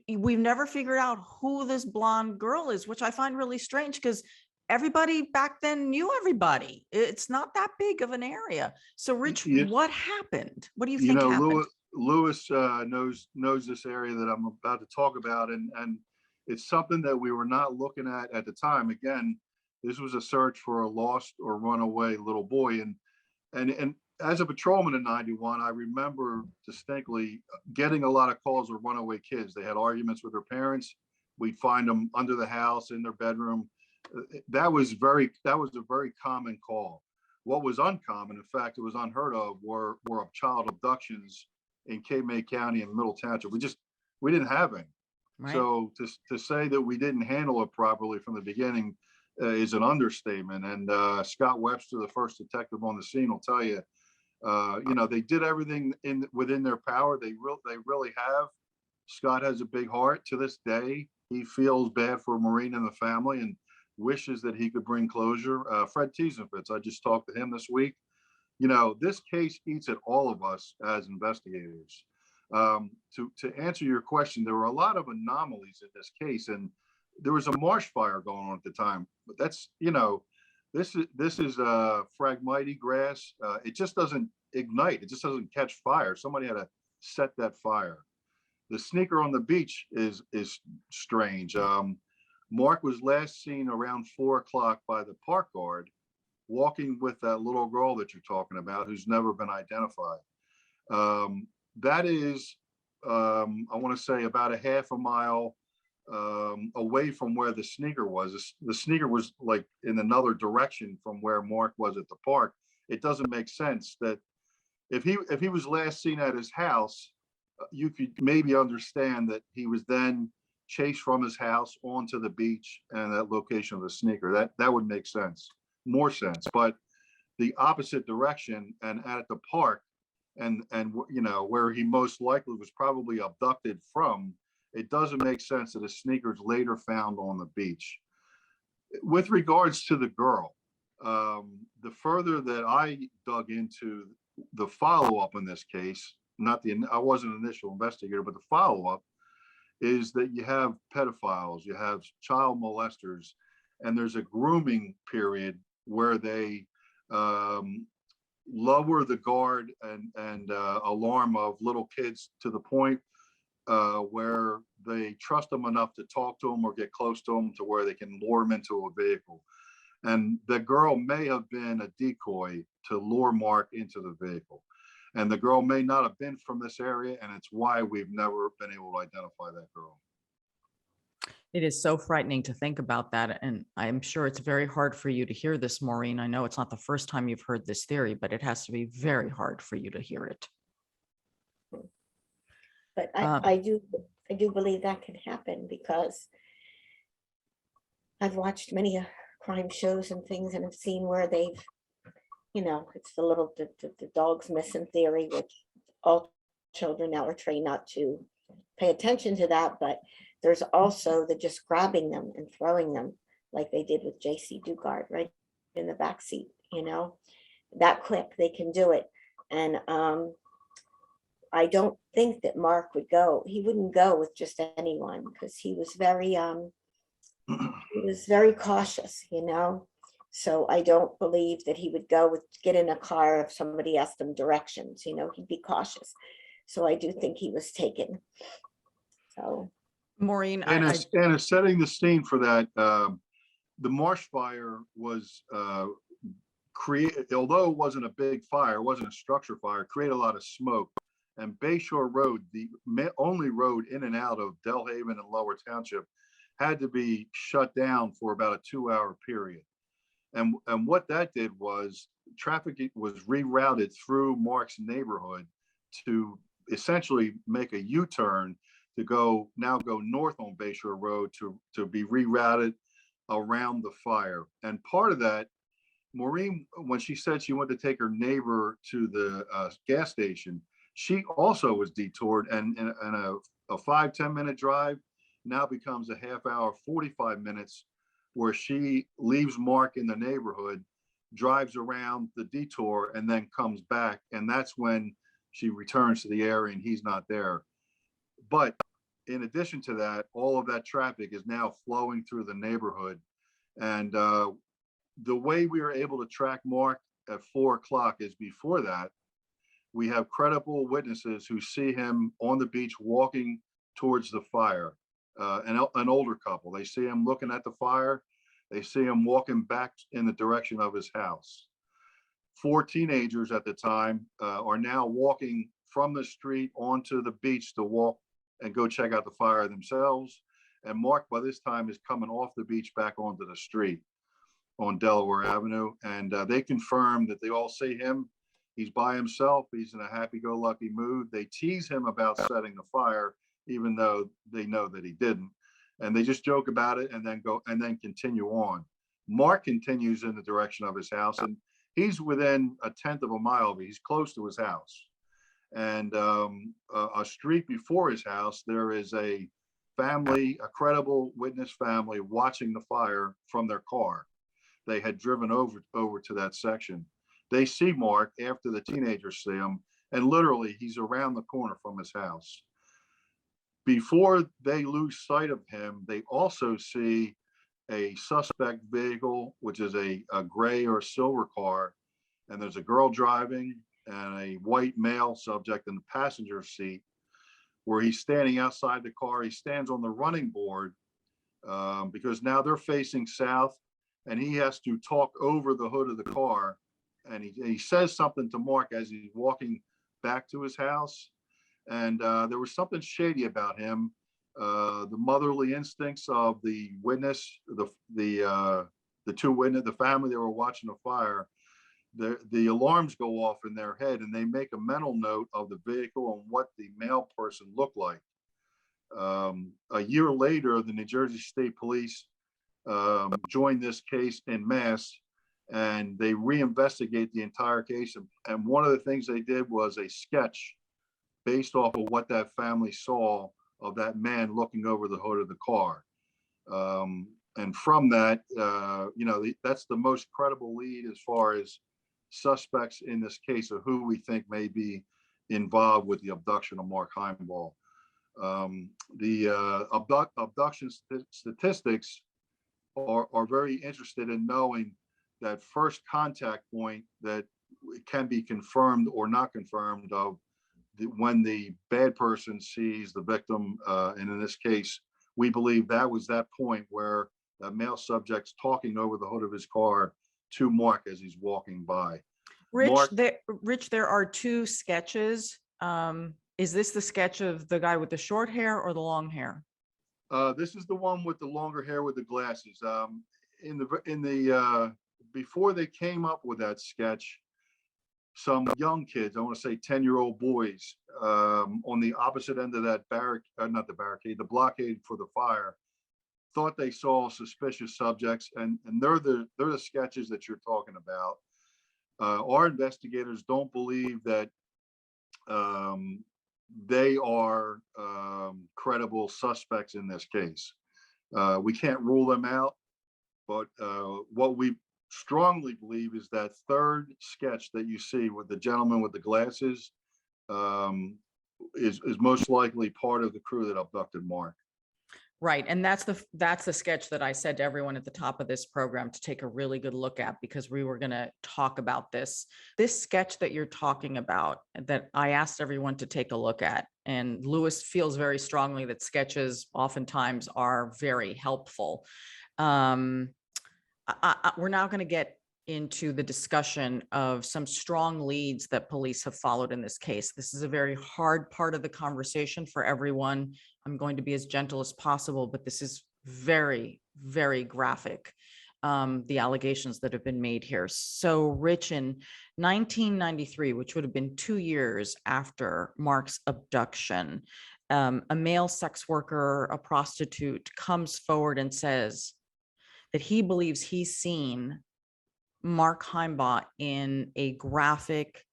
We've never figured out who this blonde girl is, which I find really strange, because everybody back then knew everybody. It's not that big of an area. So, Rich, what happened? What do you think happened? Luis knows this area that I'm about to talk about, and it's something that we were not looking at the time. Again, this was a search for a lost or runaway little boy, and as a patrolman in '91, I remember distinctly getting a lot of calls of runaway kids. They had arguments with their parents. we'd find them under the house, in their bedroom. That was a very common call. What was uncommon, in fact, it was unheard of, were of child abductions in Cape May County and Middle Township. We didn't have any. Right. So to say that we didn't handle it properly from the beginning is an understatement. And Scott Webster, the first detective on the scene, will tell you, they did everything within their power. They really have. Scott has a big heart. To this day, he feels bad for Maureen and the family and wishes that he could bring closure. Fred Tiesenfitz, I just talked to him this week. This case eats at all of us as investigators. To answer your question, there were a lot of anomalies in this case, and there was a marsh fire going on at the time. But that's, this is phragmite grass. It just doesn't ignite. It just doesn't catch fire. Somebody had to set that fire. The sneaker on the beach is strange. Mark was last seen around 4 o'clock by the park guard, walking with that little girl that you're talking about, who's never been identified. That is, I want to say, about a half a mile away from where the sneaker was. The sneaker was like in another direction from where Mark was at the park. It doesn't make sense that if he was last seen at his house, you could maybe understand that he was then chased from his house onto the beach and that location of the sneaker. That would make more sense. But the opposite direction and at the park, and where he most likely was probably abducted from, it doesn't make sense that a sneaker is later found on the beach. With regards to the girl, the further that I dug into the follow-up in this case, I wasn't an initial investigator, but the follow-up is that you have pedophiles, you have child molesters, and there's a grooming period where they lower the guard and alarm of little kids to the point where they trust them enough to talk to them or get close to them to where they can lure them into a vehicle. And the girl may have been a decoy to lure Mark into the vehicle. And the girl may not have been from this area, and it's why we've never been able to identify that girl. It is so frightening to think about that. And I'm sure it's very hard for you to hear this, Maureen. I know it's not the first time you've heard this theory, but it has to be very hard for you to hear it. But I do believe that can happen, because I've watched many crime shows and things and have seen where they've, it's the dog's missing theory, which all children now are trained not to pay attention to that. But there's also the just grabbing them and throwing them, like they did with JC Dugard right in the back seat. That quick, they can do it. And I don't think that Mark would go. He wouldn't go with just anyone, because he was very cautious, So I don't believe that he would get in a car if somebody asked him directions. He'd be cautious. So I do think he was taken. So, Maureen, and setting the scene for that, the marsh fire was created, although it wasn't a big fire, it wasn't a structure fire, created a lot of smoke. And Bayshore Road, the only road in and out of Delhaven and Lower Township, had to be shut down for about a 2-hour period. And what that did was traffic was rerouted through Mark's neighborhood to essentially make a U-turn to go north on Bayshore Road to be rerouted around the fire. And part of that, Maureen, when she said she wanted to take her neighbor to the gas station, she also was detoured, and a 5-10 minute drive now becomes a half hour, 45 minutes, where she leaves Mark in the neighborhood, drives around the detour, and then comes back. And that's when she returns to the area and he's not there. But in addition to that, all of that traffic is now flowing through the neighborhood. And the way we were able to track Mark at 4 o'clock is before that, we have credible witnesses who see him on the beach walking towards the fire. An older couple, they see him looking at the fire. They see him walking back in the direction of his house. 4 teenagers at the time are now walking from the street onto the beach to walk and go check out the fire themselves. And Mark, by this time, is coming off the beach back onto the street on Delaware Avenue. And they confirm that they all see him. He's by himself. He's in a happy-go-lucky mood. They tease him about setting the fire, even though they know that he didn't. And they just joke about it and then continue on. Mark continues in the direction of his house, and he's within a 1/10 of a mile of it. He's close to his house. And a street before his house, there is a family, a credible witness family, watching the fire from their car. They had driven over to that section. They see Mark after the teenagers see him, and literally he's around the corner from his house. Before they lose sight of him, they also see a suspect vehicle, which is a gray or silver car, and there's a girl driving and a white male subject in the passenger seat, where he's standing outside the car. He stands on the running board because now they're facing south, and he has to talk over the hood of the car. And he says something to Mark as he's walking back to his house. And there was something shady about him. The motherly instincts of the witness, the two witnesses, the family that were watching the fire, the alarms go off in their head, and they make a mental note of the vehicle and what the male person looked like. A year later, the New Jersey State Police joined this case en masse, and they reinvestigate the entire case. And one of the things they did was a sketch based off of what that family saw of that man looking over the hood of the car. And from that, that's the most credible lead as far as suspects in this case of who we think may be involved with the abduction of Mark Himebaugh. The abduction statistics are very interested in knowing that first contact point that can be confirmed or not confirmed of when the bad person sees the victim. And in this case, we believe that was that point where the male subject's talking over the hood of his car to Mark as he's walking by. Rich, there are two sketches. Is this the sketch of the guy with the short hair or the long hair? This is the one with the longer hair with the glasses. Before they came up with that sketch, some young kids, I want to say 10-year-old boys, on the opposite end of that the blockade for the fire, thought they saw suspicious subjects, and they're the sketches that you're talking about. Our investigators don't believe that they are credible suspects in this case. We can't rule them out, but what we strongly believe is that third sketch that you see with the gentleman with the glasses is most likely part of the crew that abducted Mark. Right. And that's the sketch that I said to everyone at the top of this program to take a really good look at, because we were going to talk about this sketch that you're talking about, that I asked everyone to take a look at. And Luis feels very strongly that sketches oftentimes are very helpful. We're now going to get into the discussion of some strong leads that police have followed in this case. This is a very hard part of the conversation for everyone. I'm going to be as gentle as possible, but this is very, very graphic, the allegations that have been made here. So, Rich, in 1993, which would have been 2 years after Mark's abduction, a male sex worker, a prostitute, comes forward and says that he believes he's seen Mark Himebaugh in a graphic,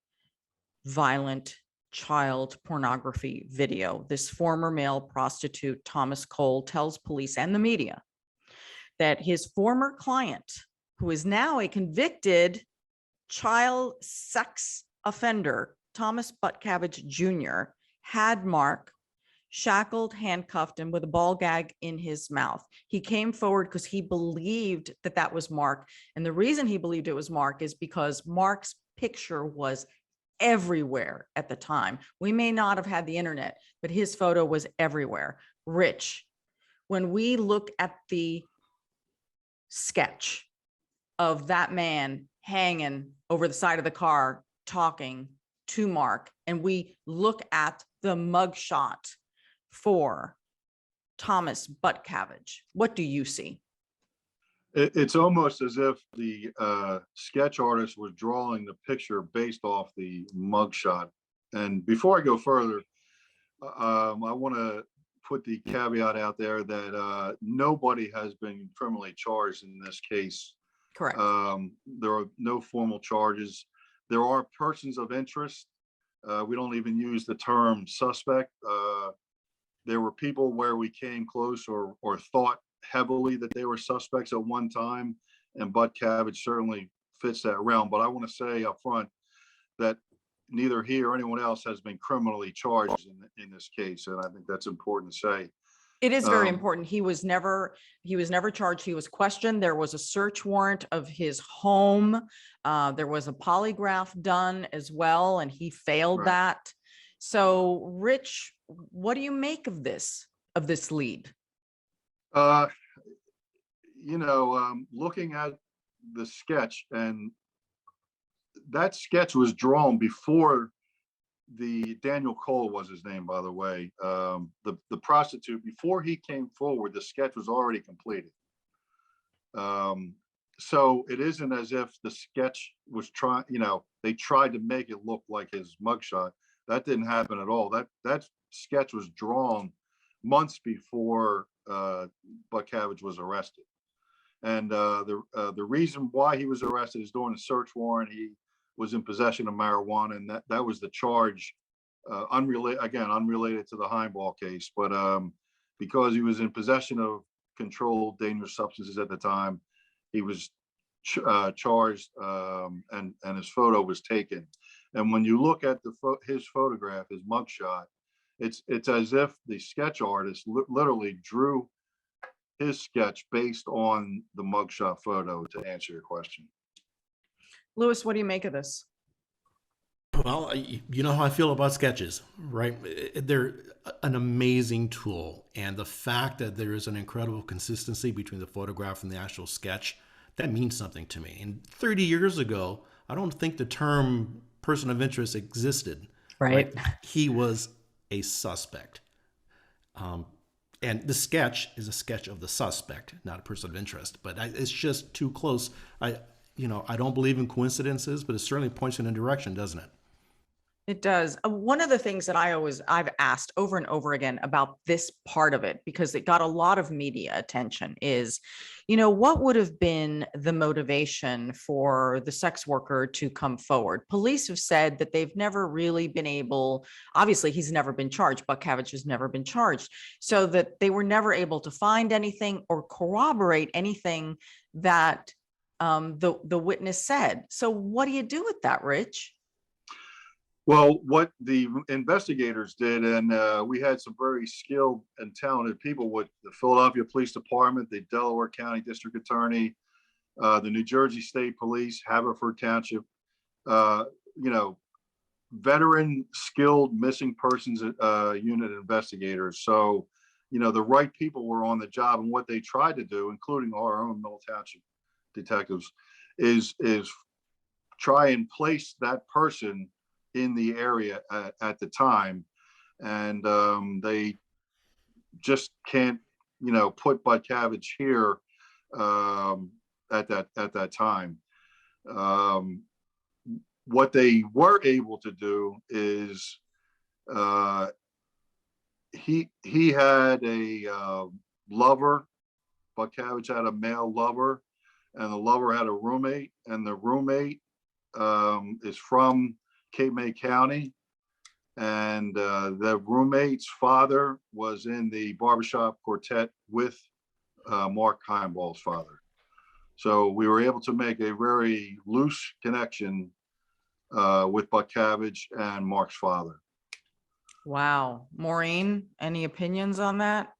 violent child pornography video. This former male prostitute, Thomas Cole, tells police and the media that his former client, who is now a convicted child sex offender, Thomas Buttcabbage Jr., had Mark shackled, handcuffed, and with a ball gag in his mouth. He came forward because he believed that that was Mark. And the reason he believed it was Mark is because Mark's picture was everywhere at the time. We may not have had the internet, but his photo was everywhere. Rich, when we look at the sketch of that man hanging over the side of the car talking to Mark, and we look at the mugshot for Thomas Butkabbage. What do you see? It's almost as if the sketch artist was drawing the picture based off the mugshot. And before I go further, I want to put the caveat out there that nobody has been criminally charged in this case. Correct. There are no formal charges. There are persons of interest. We don't even use the term suspect. There were people where we came close or thought heavily that they were suspects at one time, and Butkabbage certainly fits that realm. But I want to say up front that neither he or anyone else has been criminally charged in this case, and I think that's important to say. It is very important. He was never charged. He was questioned. There was a search warrant of his home. There was a polygraph done as well, and he failed that. So, Rich, what do you make of this lead? Looking at the sketch, and that sketch was drawn before the Daniel Cole was his name, by the way. The prostitute, before he came forward, the sketch was already completed. So it isn't as if the sketch was they tried to make it look like his mugshot. That didn't happen at all. That sketch was drawn months before Butkabbage was arrested. And the reason why he was arrested is during a search warrant, he was in possession of marijuana, and that was the charge, unrelated to the Heimbach case. But because he was in possession of controlled dangerous substances at the time, he was charged, and his photo was taken. And when you look at his photograph, his mugshot, it's as if the sketch artist literally drew his sketch based on the mugshot photo, to answer your question. Luis, what do you make of this? Well, you know how I feel about sketches, right? They're an amazing tool. And the fact that there is an incredible consistency between the photograph and the actual sketch, that means something to me. And 30 years ago, I don't think the term person of interest existed. Right. He was a suspect. And the sketch is a sketch of the suspect, not a person of interest. But it's just too close. I don't believe in coincidences, but it certainly points in a direction, doesn't it? It does. One of the things that I've asked over and over again about this part of it, because it got a lot of media attention, is, what would have been the motivation for the sex worker to come forward? Police have said that they've never really been able, obviously he's never been charged, Butkabbage has never been charged, so that they were never able to find anything or corroborate anything that the witness said. So what do you do with that, Rich? Well, what the investigators did, and we had some very skilled and talented people with the Philadelphia Police Department, the Delaware County District Attorney, the New Jersey State Police, Haverford Township, veteran skilled missing persons unit investigators. So, the right people were on the job, and what they tried to do, including our own Middle Township detectives, is try and place that person in the area at the time, and they just can't put Butkabbage here at that time. What they were able to do is he had a lover. Butkabbage had a male lover, and the lover had a roommate, and the roommate is from Cape May County, and the roommate's father was in the barbershop quartet with Mark Himebaugh's father. So we were able to make a very loose connection with Butkabbage and Mark's father. Wow. Maureen, any opinions on that?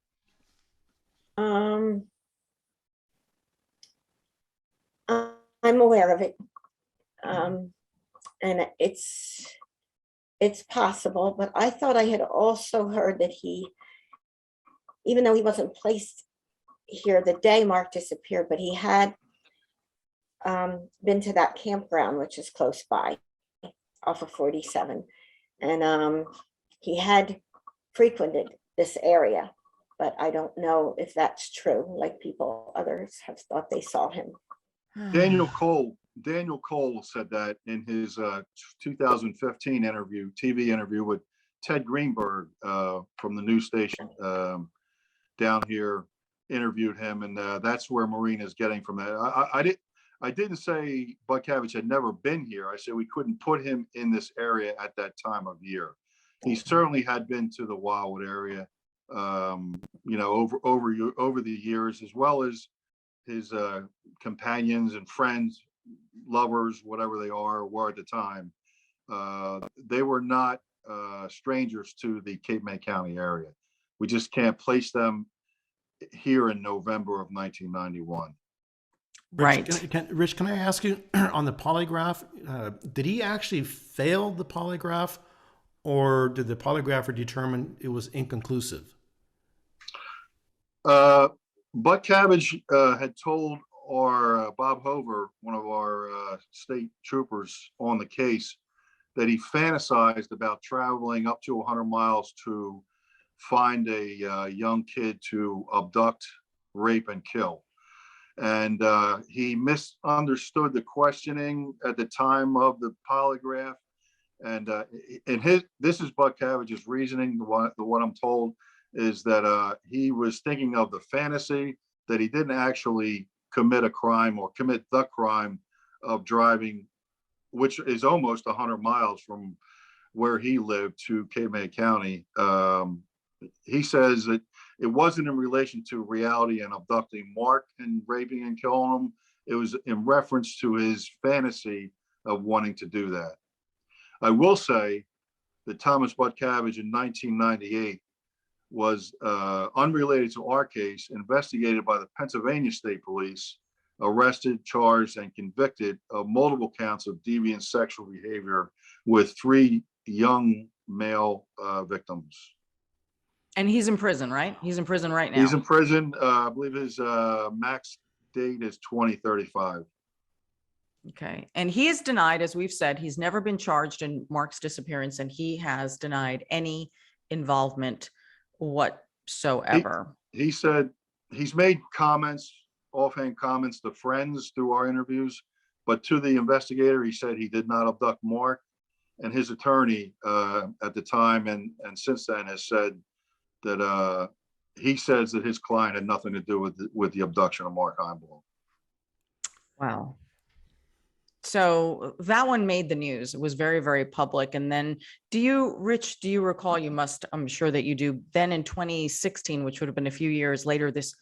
I'm aware of it. And it's possible, but I thought I had also heard that he, even though he wasn't placed here the day Mark disappeared, but he had been to that campground, which is close by off of 47. And he had frequented this area. but I don't know if that's true. Like others have thought they saw him. Daniel Cole said that in his 2015 TV interview with Ted Greenberg from the news station down here, interviewed him, and that's where Maureen is getting from that. I didn't say Bud Cabbage had never been here. I said we couldn't put him in this area at that time of year. He certainly had been to the Wildwood area, over the years, as well as his companions and friends, lovers, whatever they were at the time. They were not strangers to the Cape May County area. We just can't place them here in November of 1991. Right. Rich, can I ask you on the polygraph, did he actually fail the polygraph, or did the polygrapher determine it was inconclusive? Bud Cabbage had told our Bob Hover, one of our state troopers on the case, that he fantasized about traveling up to 100 miles to find a young kid to abduct, rape, and kill. And he misunderstood the questioning at the time of the polygraph. And this is Bud Cabbage's reasoning. What I'm told is that he was thinking of the fantasy, that he didn't actually commit a crime or commit the crime of driving, which is almost 100 miles from where he lived, to Cape May County. He says that it wasn't in relation to reality and abducting Mark and raping and killing him. It was in reference to his fantasy of wanting to do that. I will say that Thomas Bud Cabbage in 1998 was unrelated to our case, investigated by the Pennsylvania State Police, arrested, charged, and convicted of multiple counts of deviant sexual behavior with 3 young male victims. And he's in prison, right? He's in prison right now. He's in prison. I believe his max date is 2035. Okay. And he is denied, as we've said, he's never been charged in Mark's disappearance, and he has denied any involvement whatsoever. He said he's made comments, offhand comments to friends through our interviews, but to the investigator, he said he did not abduct Mark. And his attorney at the time and since then has said that he says that his client had nothing to do with the abduction of Mark Himebaugh. Wow. So that one made the news. It was very, very public. And then Rich, do you recall, you must, I'm sure that you do, then in 2016, which would have been a few years later, this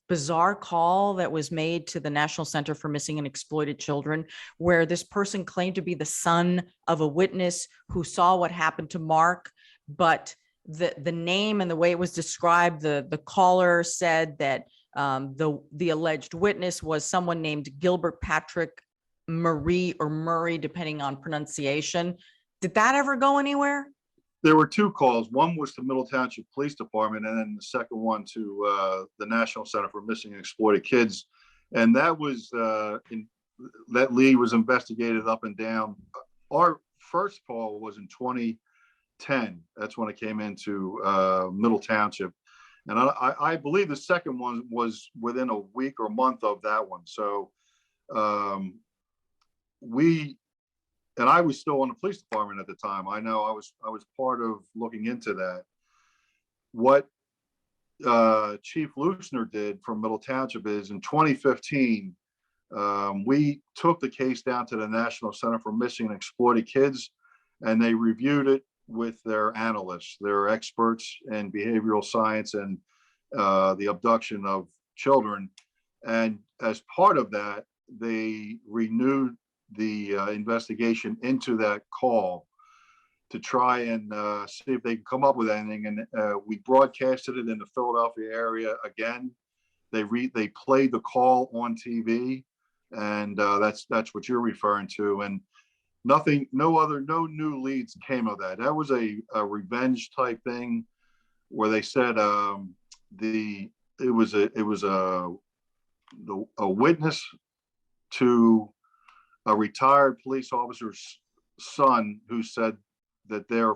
bizarre call that was made to the National Center for Missing and Exploited Children, where this person claimed to be the son of a witness who saw what happened to Mark, but the name and the way it was described, the caller said that the alleged witness was someone named Gilbert Patrick Murray, depending on pronunciation. Did that ever go anywhere? There were 2 calls. One was to Middle Township Police Department, and then the second one to the National Center for Missing and Exploited Kids. And that was that lead was investigated up and down. Our first call was in 2010. That's when it came into Middle Township. And I believe the second one was within a week or month of that one. So I was still on the police department at the time. I know I was part of looking into that. What Chief Lusner did from Middle Township is in 2015, we took the case down to the National Center for Missing and Exploited Kids, and they reviewed it with their analysts, their experts in behavioral science and the abduction of children. And as part of that, they renewed the investigation into that call to try and see if they can come up with anything. And we broadcasted it in the Philadelphia area again. They played the call on TV, and that's what you're referring to. And no new leads came of that. That was a revenge type thing where they said it was a witness to a retired police officer's son who said that their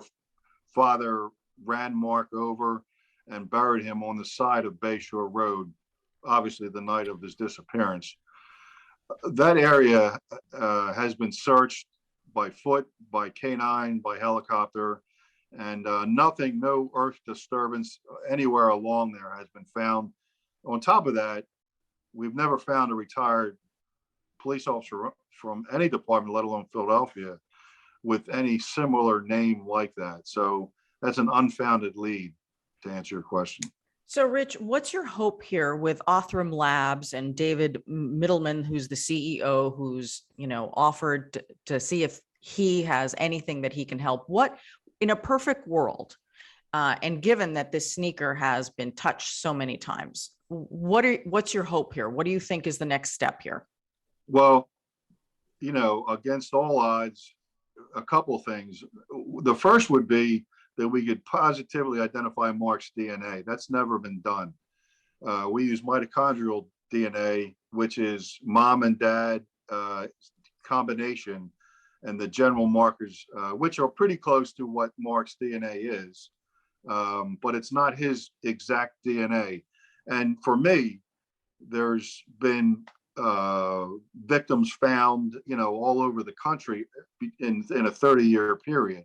father ran Mark over and buried him on the side of Bayshore Road, obviously the night of his disappearance. That area has been searched by foot, by canine, by helicopter, and nothing, no earth disturbance anywhere along there has been found. On top of that, we've never found a retired police officer from any department, let alone Philadelphia, with any similar name like that. So that's an unfounded lead, to answer your question. So Rich, what's your hope here with Othram Labs and David Middleman, who's the CEO, who's, offered to see if he has anything that he can help? What, in a perfect world, and given that this sneaker has been touched so many times, what's your hope here? What do you think is the next step here? Well, against all odds, a couple things. The first would be that we could positively identify Mark's DNA. That's never been done. We use mitochondrial DNA, which is mom and dad combination, and the general markers, which are pretty close to what Mark's DNA is, but it's not his exact DNA. And for me, there's been victims found, all over the country in a 30-year period,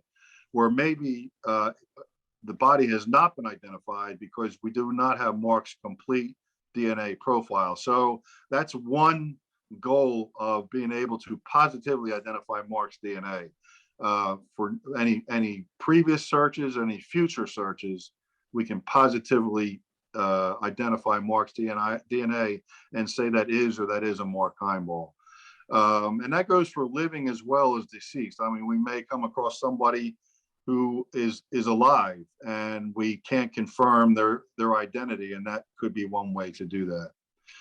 where maybe the body has not been identified because we do not have Mark's complete DNA profile. So that's one goal of being able to positively identify Mark's DNA. For any previous searches, any future searches, we can positively identify Mark's DNA and say that is or that isn't Mark Himebaugh. And that goes for living as well as deceased. I mean, we may come across somebody who is alive and we can't confirm their identity, and that could be one way to do that.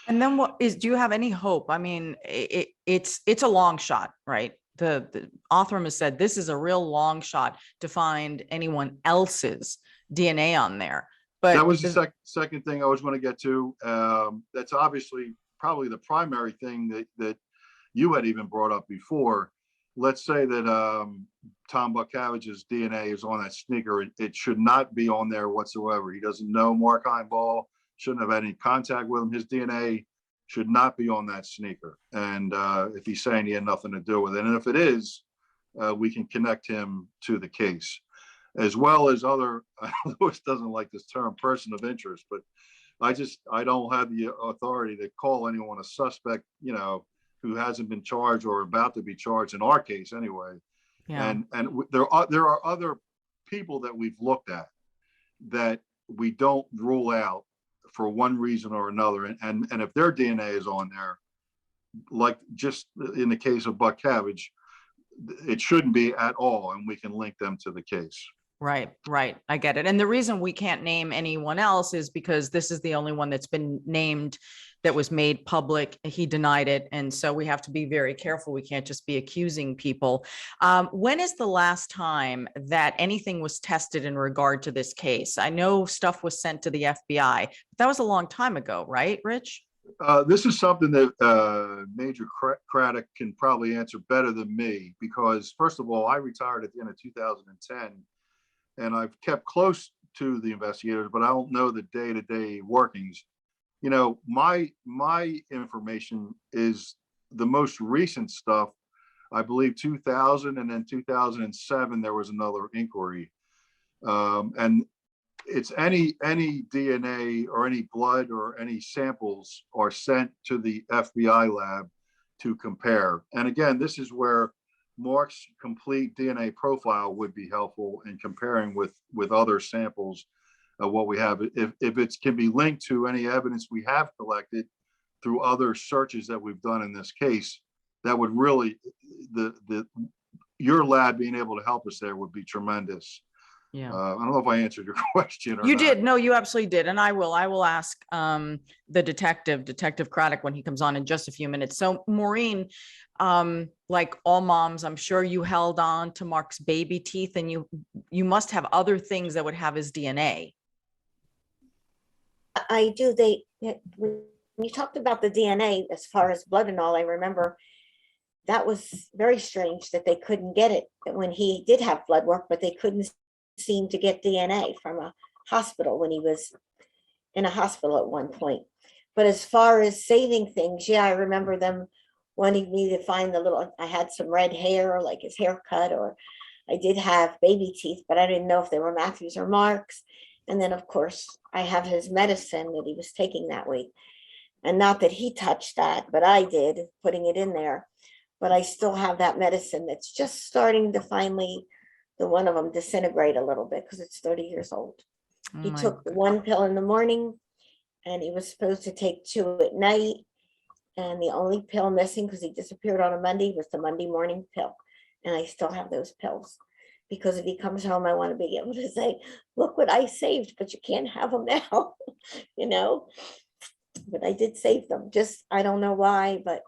And then do you have any hope? I mean, it's a long shot, right? The Othram has said this is a real long shot to find anyone else's DNA on there. But that was the second thing I was going to get to. That's obviously probably the primary thing that you had even brought up before. Let's say that Tom Buckavich's DNA is on that sneaker. It should not be on there whatsoever. He doesn't know Mark Himebaugh, shouldn't have any contact with him. His DNA should not be on that sneaker. And if he's saying he had nothing to do with it, and if it is, we can connect him to the case, as well as other, Louis doesn't like this term, person of interest, but I don't have the authority to call anyone a suspect, who hasn't been charged or about to be charged in our case anyway. Yeah. And there are other people that we've looked at that we don't rule out for one reason or another. And if their DNA is on there, like just in the case of Buckavich, it shouldn't be at all, and we can link them to the case. Right. I get it. And the reason we can't name anyone else is because this is the only one that's been named that was made public. He denied it. And so we have to be very careful. We can't just be accusing people. When is the last time that anything was tested in regard to this case? I know stuff was sent to the FBI, but that was a long time ago, right, Rich? This is something that Major Cradock can probably answer better than me, because first of all, I retired at the end of 2010. And I've kept close to the investigators, but I don't know the day-to-day workings. My information is the most recent stuff. I believe 2000, and then 2007 there was another inquiry, and it's any DNA or any blood or any samples are sent to the FBI lab to compare. And again, this is where Mark's complete DNA profile would be helpful in comparing with other samples of what we have. If it can be linked to any evidence we have collected through other searches that we've done in this case, that would really, your lab being able to help us there would be tremendous. Yeah. I don't know if I answered your question or You not. did. No, you absolutely did. And I will ask the Detective Cradock, when he comes on in just a few minutes. So Maureen, like all moms, I'm sure you held on to Mark's baby teeth, and you must have other things that would have his DNA. I do. When you talked about the DNA, as far as blood and all, I remember that was very strange that they couldn't get it when he did have blood work, but they couldn't seem to get DNA from hospital when he was in a hospital at one point. But as far as saving things, yeah, I remember them wanting me to find I had some red hair, like his haircut, or I did have baby teeth, but I didn't know if they were Matthew's or Mark's. And then, of course, I have his medicine that he was taking that week. And not that he touched that, but I did, putting it in there. But I still have that medicine that's just starting to finally, the one of them, disintegrate a little bit because it's 30 years old. He took one pill in the morning and he was supposed to take 2 at night. And the only pill missing, because he disappeared on a Monday, was the Monday morning pill. And I still have those pills because if he comes home, I want to be able to say, look what I saved, but you can't have them now, you know? But I did save them. Just, I don't know why, but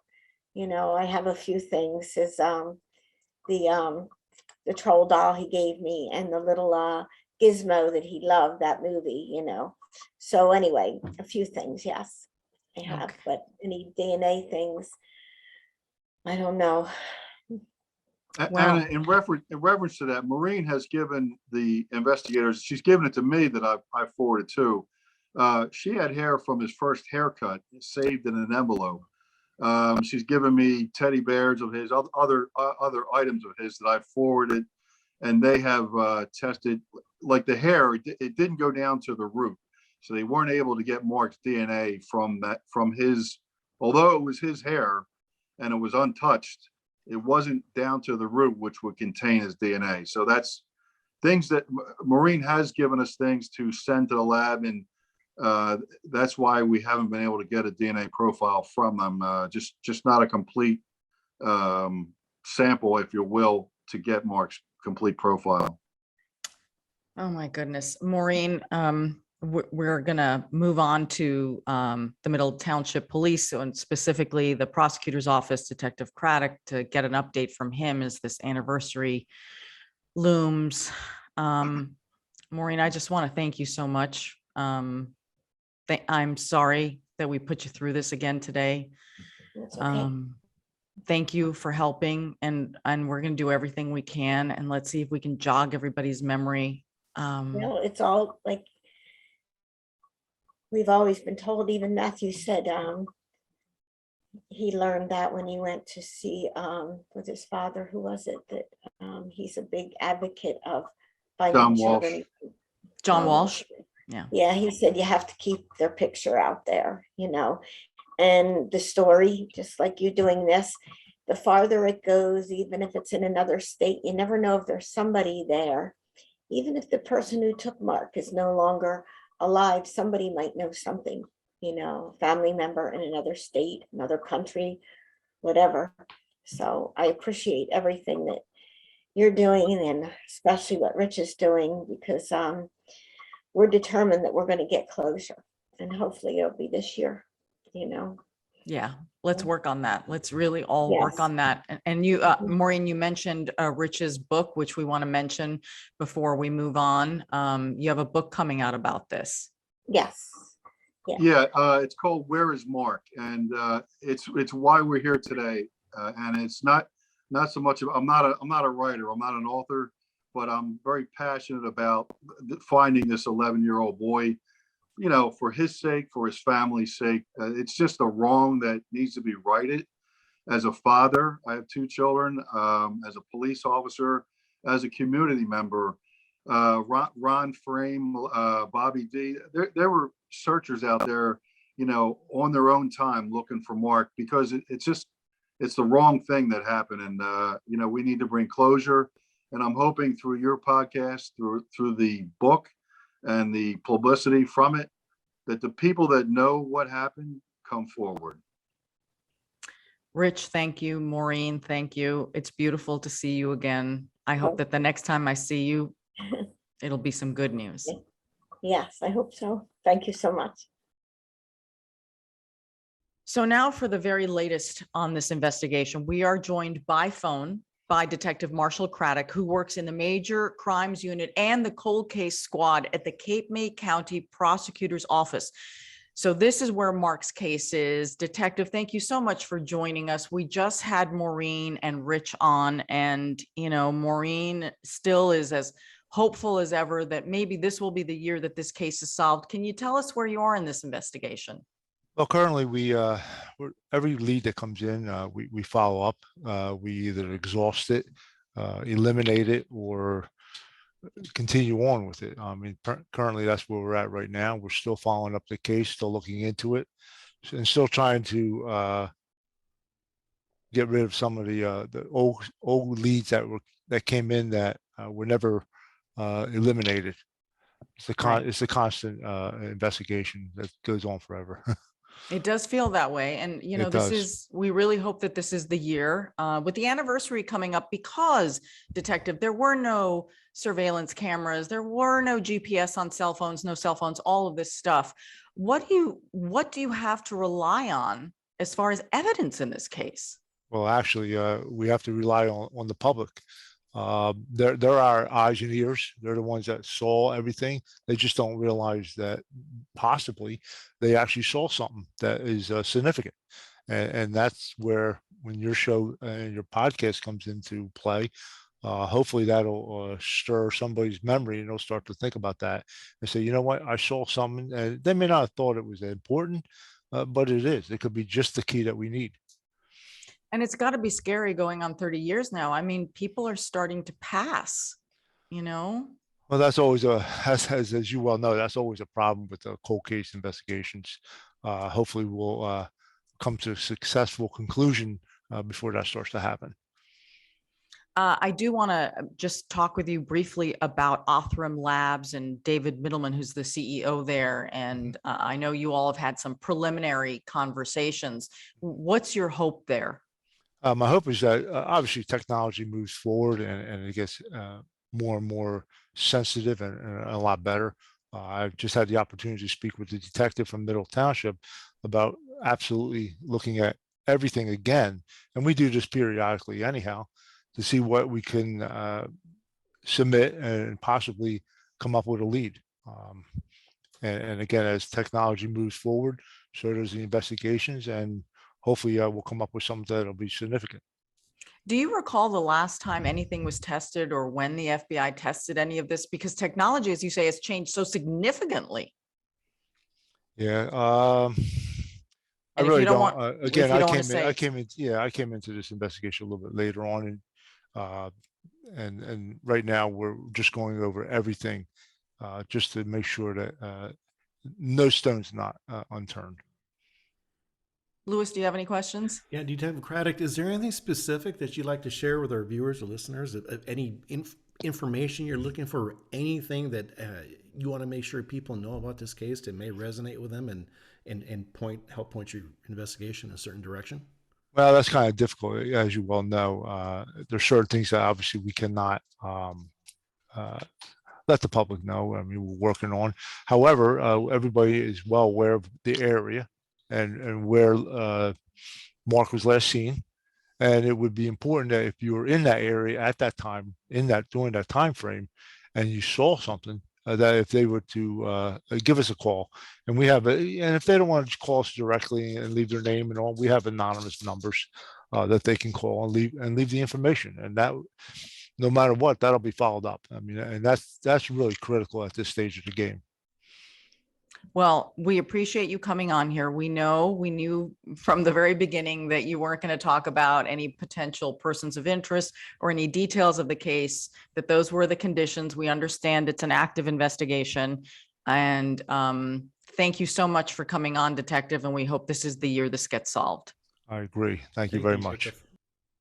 you know, I have a few things. His the troll doll he gave me and the little gizmo that he loved, that movie, you know. So anyway, a few things, yes, I have. Okay. But any DNA things, I don't know. Well- Anna, in reference to that, Maureen has given the investigators, she's given it to me that I forwarded to. She had hair from his first haircut saved in an envelope. She's given me teddy bears of his, other items of his that I forwarded, and they have tested, like the hair, it didn't go down to the root. So they weren't able to get Mark's DNA from his, although it was his hair and it was untouched, it wasn't down to the root, which would contain his DNA. So that's things that Maureen has given us, things to send to the lab, and that's why we haven't been able to get a DNA profile from them. Just not a complete sample, if you will, to get Mark's complete profile. Oh my goodness, Maureen, we're gonna move on to the Middle Township Police, and specifically the prosecutor's office, Detective Cradock, to get an update from him as this anniversary looms. Maureen, I just want to thank you so much. I'm sorry that we put you through this again today. It's okay. Thank you for helping, and we're going to do everything we can, and let's see if we can jog everybody's memory. No, it's all like we've always been told. Even Matthew said he learned that when he went to see with his father, who was it, that he's a big advocate of finding John children. Walsh. John Walsh. Yeah, he said you have to keep their picture out there, you know. And the story, just like you doing this, the farther it goes, even if it's in another state, you never know if there's somebody there. Even if the person who took Mark is no longer alive, somebody might know something, you know, family member in another state, another country, whatever. So I appreciate everything that you're doing, and especially what Rich is doing, because we're determined that we're going to get closure, and hopefully it'll be this year, you know. yeah, let's work on that. Let's really all work Yes. on that. And you, Maureen, you mentioned Rich's book, which we want to mention before we move on. You have a book coming out about this. Yes. Yeah, it's called Where is Mark? And it's why we're here today. And it's not so much of, I'm not a writer, I'm not an author, but I'm very passionate about finding this 11-year-old boy, you know, for his sake, for his family's sake. It's just a wrong that needs to be righted. As a father, I have 2 children, as a police officer, as a community member, Ron Frame, Bobby D, there were searchers out there, you know, on their own time looking for Mark, because it's the wrong thing that happened. And, you know, we need to bring closure. And I'm hoping through your podcast, through the book and the publicity from it, that the people that know what happened come forward. Rich, thank you. Maureen, thank you. It's beautiful to see you again. I hope that the next time I see you, it'll be some good news. Yes, I hope so. Thank you so much. So now for the very latest on this investigation, we are joined by phone by Detective Marshall Cradock, who works in the Major Crimes Unit and the Cold Case Squad at the Cape May County Prosecutor's Office. So this is where Mark's case is. Detective, thank you so much for joining us. We just had Maureen and Rich on, and, you know, Maureen still is as hopeful as ever that maybe this will be the year that this case is solved. Can you tell us where you are in this investigation? Well, currently every lead that comes in, we follow up. We either exhaust it, eliminate it, or continue on with it. I mean, currently that's where we're at right now. We're still following up the case, still looking into it, and still trying to get rid of some of the old leads that came in that were never eliminated. It's a constant investigation that goes on forever. It does feel that way. And, you know, we really hope that this is the year with the anniversary coming up, because, Detective, there were no surveillance cameras, there were no GPS on cell phones, no cell phones, all of this stuff. What do you have to rely on as far as evidence in this case? Well, actually, we have to rely on the public. They're our eyes and ears. They're the ones that saw everything. They just don't realize that possibly they actually saw something that is significant. And that's where, when your show and your podcast comes into play, hopefully that'll stir somebody's memory, and they'll start to think about that and say, you know what, I saw something. And they may not have thought it was important, but it is. It could be just the key that we need. And it's got to be scary going on 30 years now. I mean, people are starting to pass, you know? Well, that's always as you well know, that's always a problem with the cold case investigations. Hopefully we'll come to a successful conclusion before that starts to happen. I do want to just talk with you briefly about Othram Labs and David Middleman, who's the CEO there. And I know you all have had some preliminary conversations. What's your hope there? My hope is that obviously technology moves forward and it gets more and more sensitive and a lot better. I've just had the opportunity to speak with the detective from Middle Township about absolutely looking at everything again. And we do this periodically anyhow, to see what we can submit and possibly come up with a lead. And again, as technology moves forward, so does the investigations, and hopefully we'll come up with something that'll be significant. Do you recall the last time anything was tested, or when the FBI tested any of this? Because technology, as you say, has changed so significantly. Yeah. I really don't. Again, I came into this investigation a little bit later on, and right now we're just going over everything, just to make sure that no stone's not unturned. Louis, do you have any questions? Yeah, Detective Cradock, is there anything specific that you'd like to share with our viewers or listeners? Any information you're looking for, anything that you want to make sure people know about this case that may resonate with them and help point your investigation in a certain direction? Well, that's kind of difficult, as you well know. There's certain things that obviously we cannot let the public know. I mean, we're working on. However, everybody is well aware of the area and where Mark was last seen. And it would be important that if you were in that area at that time, during that time frame, and you saw something, that if they were to give us a call, and and if they don't want to call us directly and leave their name and all, we have anonymous numbers that they can call and leave the information, and that, no matter what, that'll be followed up. I mean, and that's really critical at this stage of the game. Well, we appreciate you coming on here. We knew from the very beginning that you weren't going to talk about any potential persons of interest or any details of the case, that those were the conditions. We understand it's an active investigation. And thank you so much for coming on, Detective. And we hope this is the year this gets solved. I agree. Thank you very much.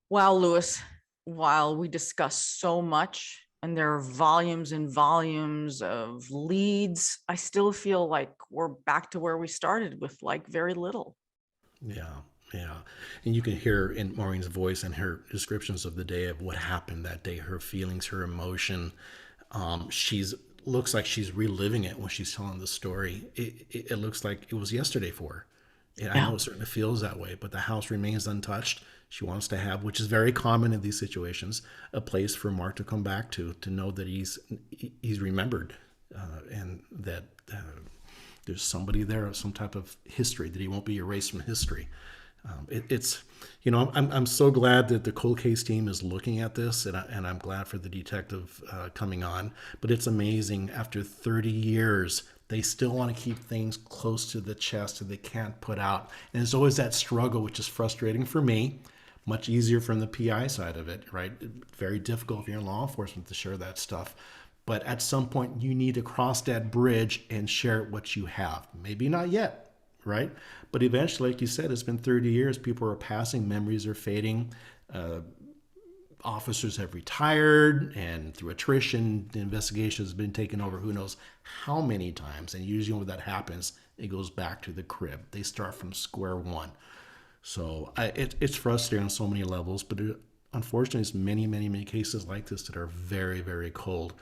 Wow, Louis, while we discuss so much, and there are volumes and volumes of leads, I still feel like we're back to where we started with like very little. Yeah. And you can hear in Maureen's voice and her descriptions of the day of what happened that day, her feelings, her emotion. Looks like she's reliving it when she's telling the story. It looks like it was yesterday for her. And I know it certainly feels that way, but the house remains untouched. She wants to have, which is very common in these situations, a place for Mark to come back to know that he's remembered, and that there's somebody there, some type of history, that he won't be erased from history. It's, you know, I'm so glad that the cold case team is looking at this, and I'm glad for the detective coming on. But it's amazing, after 30 years, they still want to keep things close to the chest that they can't put out. And there's always that struggle, which is frustrating for me. Much easier from the PI side of it, right? Very difficult if you're in law enforcement to share that stuff. But at some point, you need to cross that bridge and share what you have. Maybe not yet, right? But eventually, like you said, it's been 30 years. People are passing, memories are fading. Officers have retired, and through attrition, the investigation has been taken over who knows how many times. And usually when that happens, it goes back to the crib. They start from square one. So it's frustrating on so many levels, but unfortunately, there's many cases like this that are very, very cold.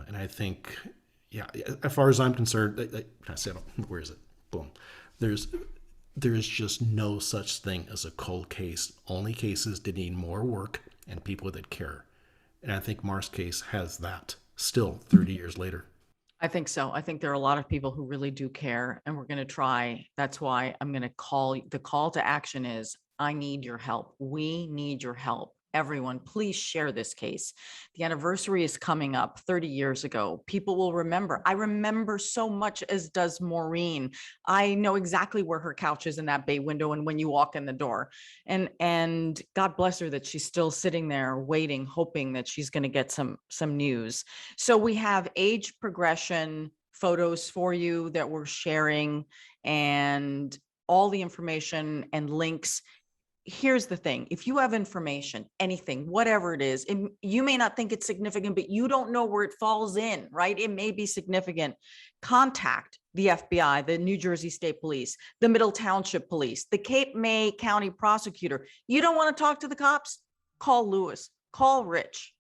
And I think, yeah, as far as I'm concerned, I said, where is it? Boom. There's just no such thing as a cold case. Only cases that need more work and people that care. And I think Mark's case has that still 30 years later. I think so. I think there are a lot of people who really do care, and we're going to try. That's why I'm going to the call to action is, I need your help. We need your help. Everyone, please share this case. The anniversary is coming up 30 years ago. People will remember. I remember so much, as does Maureen. I know exactly where her couch is in that bay window and when you walk in the door. And God bless her that she's still sitting there waiting, hoping that she's going to get some news. So we have age progression photos for you that we're sharing, and all the information and links. Here's the thing. If you have information, anything, whatever it is, you may not think it's significant, but you don't know where it falls in, right? It may be significant. Contact the FBI, the New Jersey State Police, the Middle Township Police, the Cape May County Prosecutor. You don't want to talk to the cops? Call Luis, call Rich.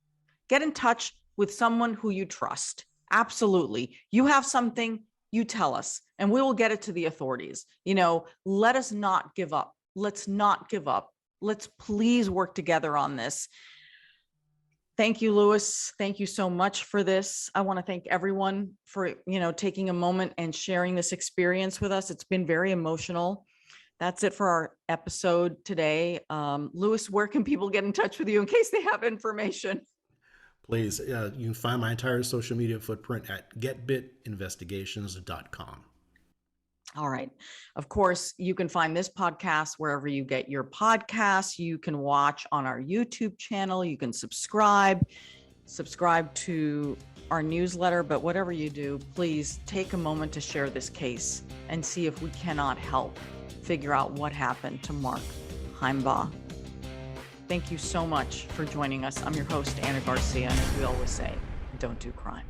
Get in touch with someone who you trust. Absolutely. You have something, you tell us, and we will get it to the authorities. You know, let us not give up. Let's not give up. Let's please work together on this. Thank you, Luis. Thank you so much for this. I want to thank everyone for, taking a moment and sharing this experience with us. It's been very emotional. That's it for our episode today. Luis, where can people get in touch with you in case they have information? Please, you can find my entire social media footprint at getbitinvestigations.com. All right. Of course, you can find this podcast wherever you get your podcasts. You can watch on our YouTube channel. You can subscribe to our newsletter. But whatever you do, please take a moment to share this case and see if we cannot help figure out what happened to Mark Himebaugh. Thank you so much for joining us. I'm your host, Anna Garcia. And as we always say, don't do crime.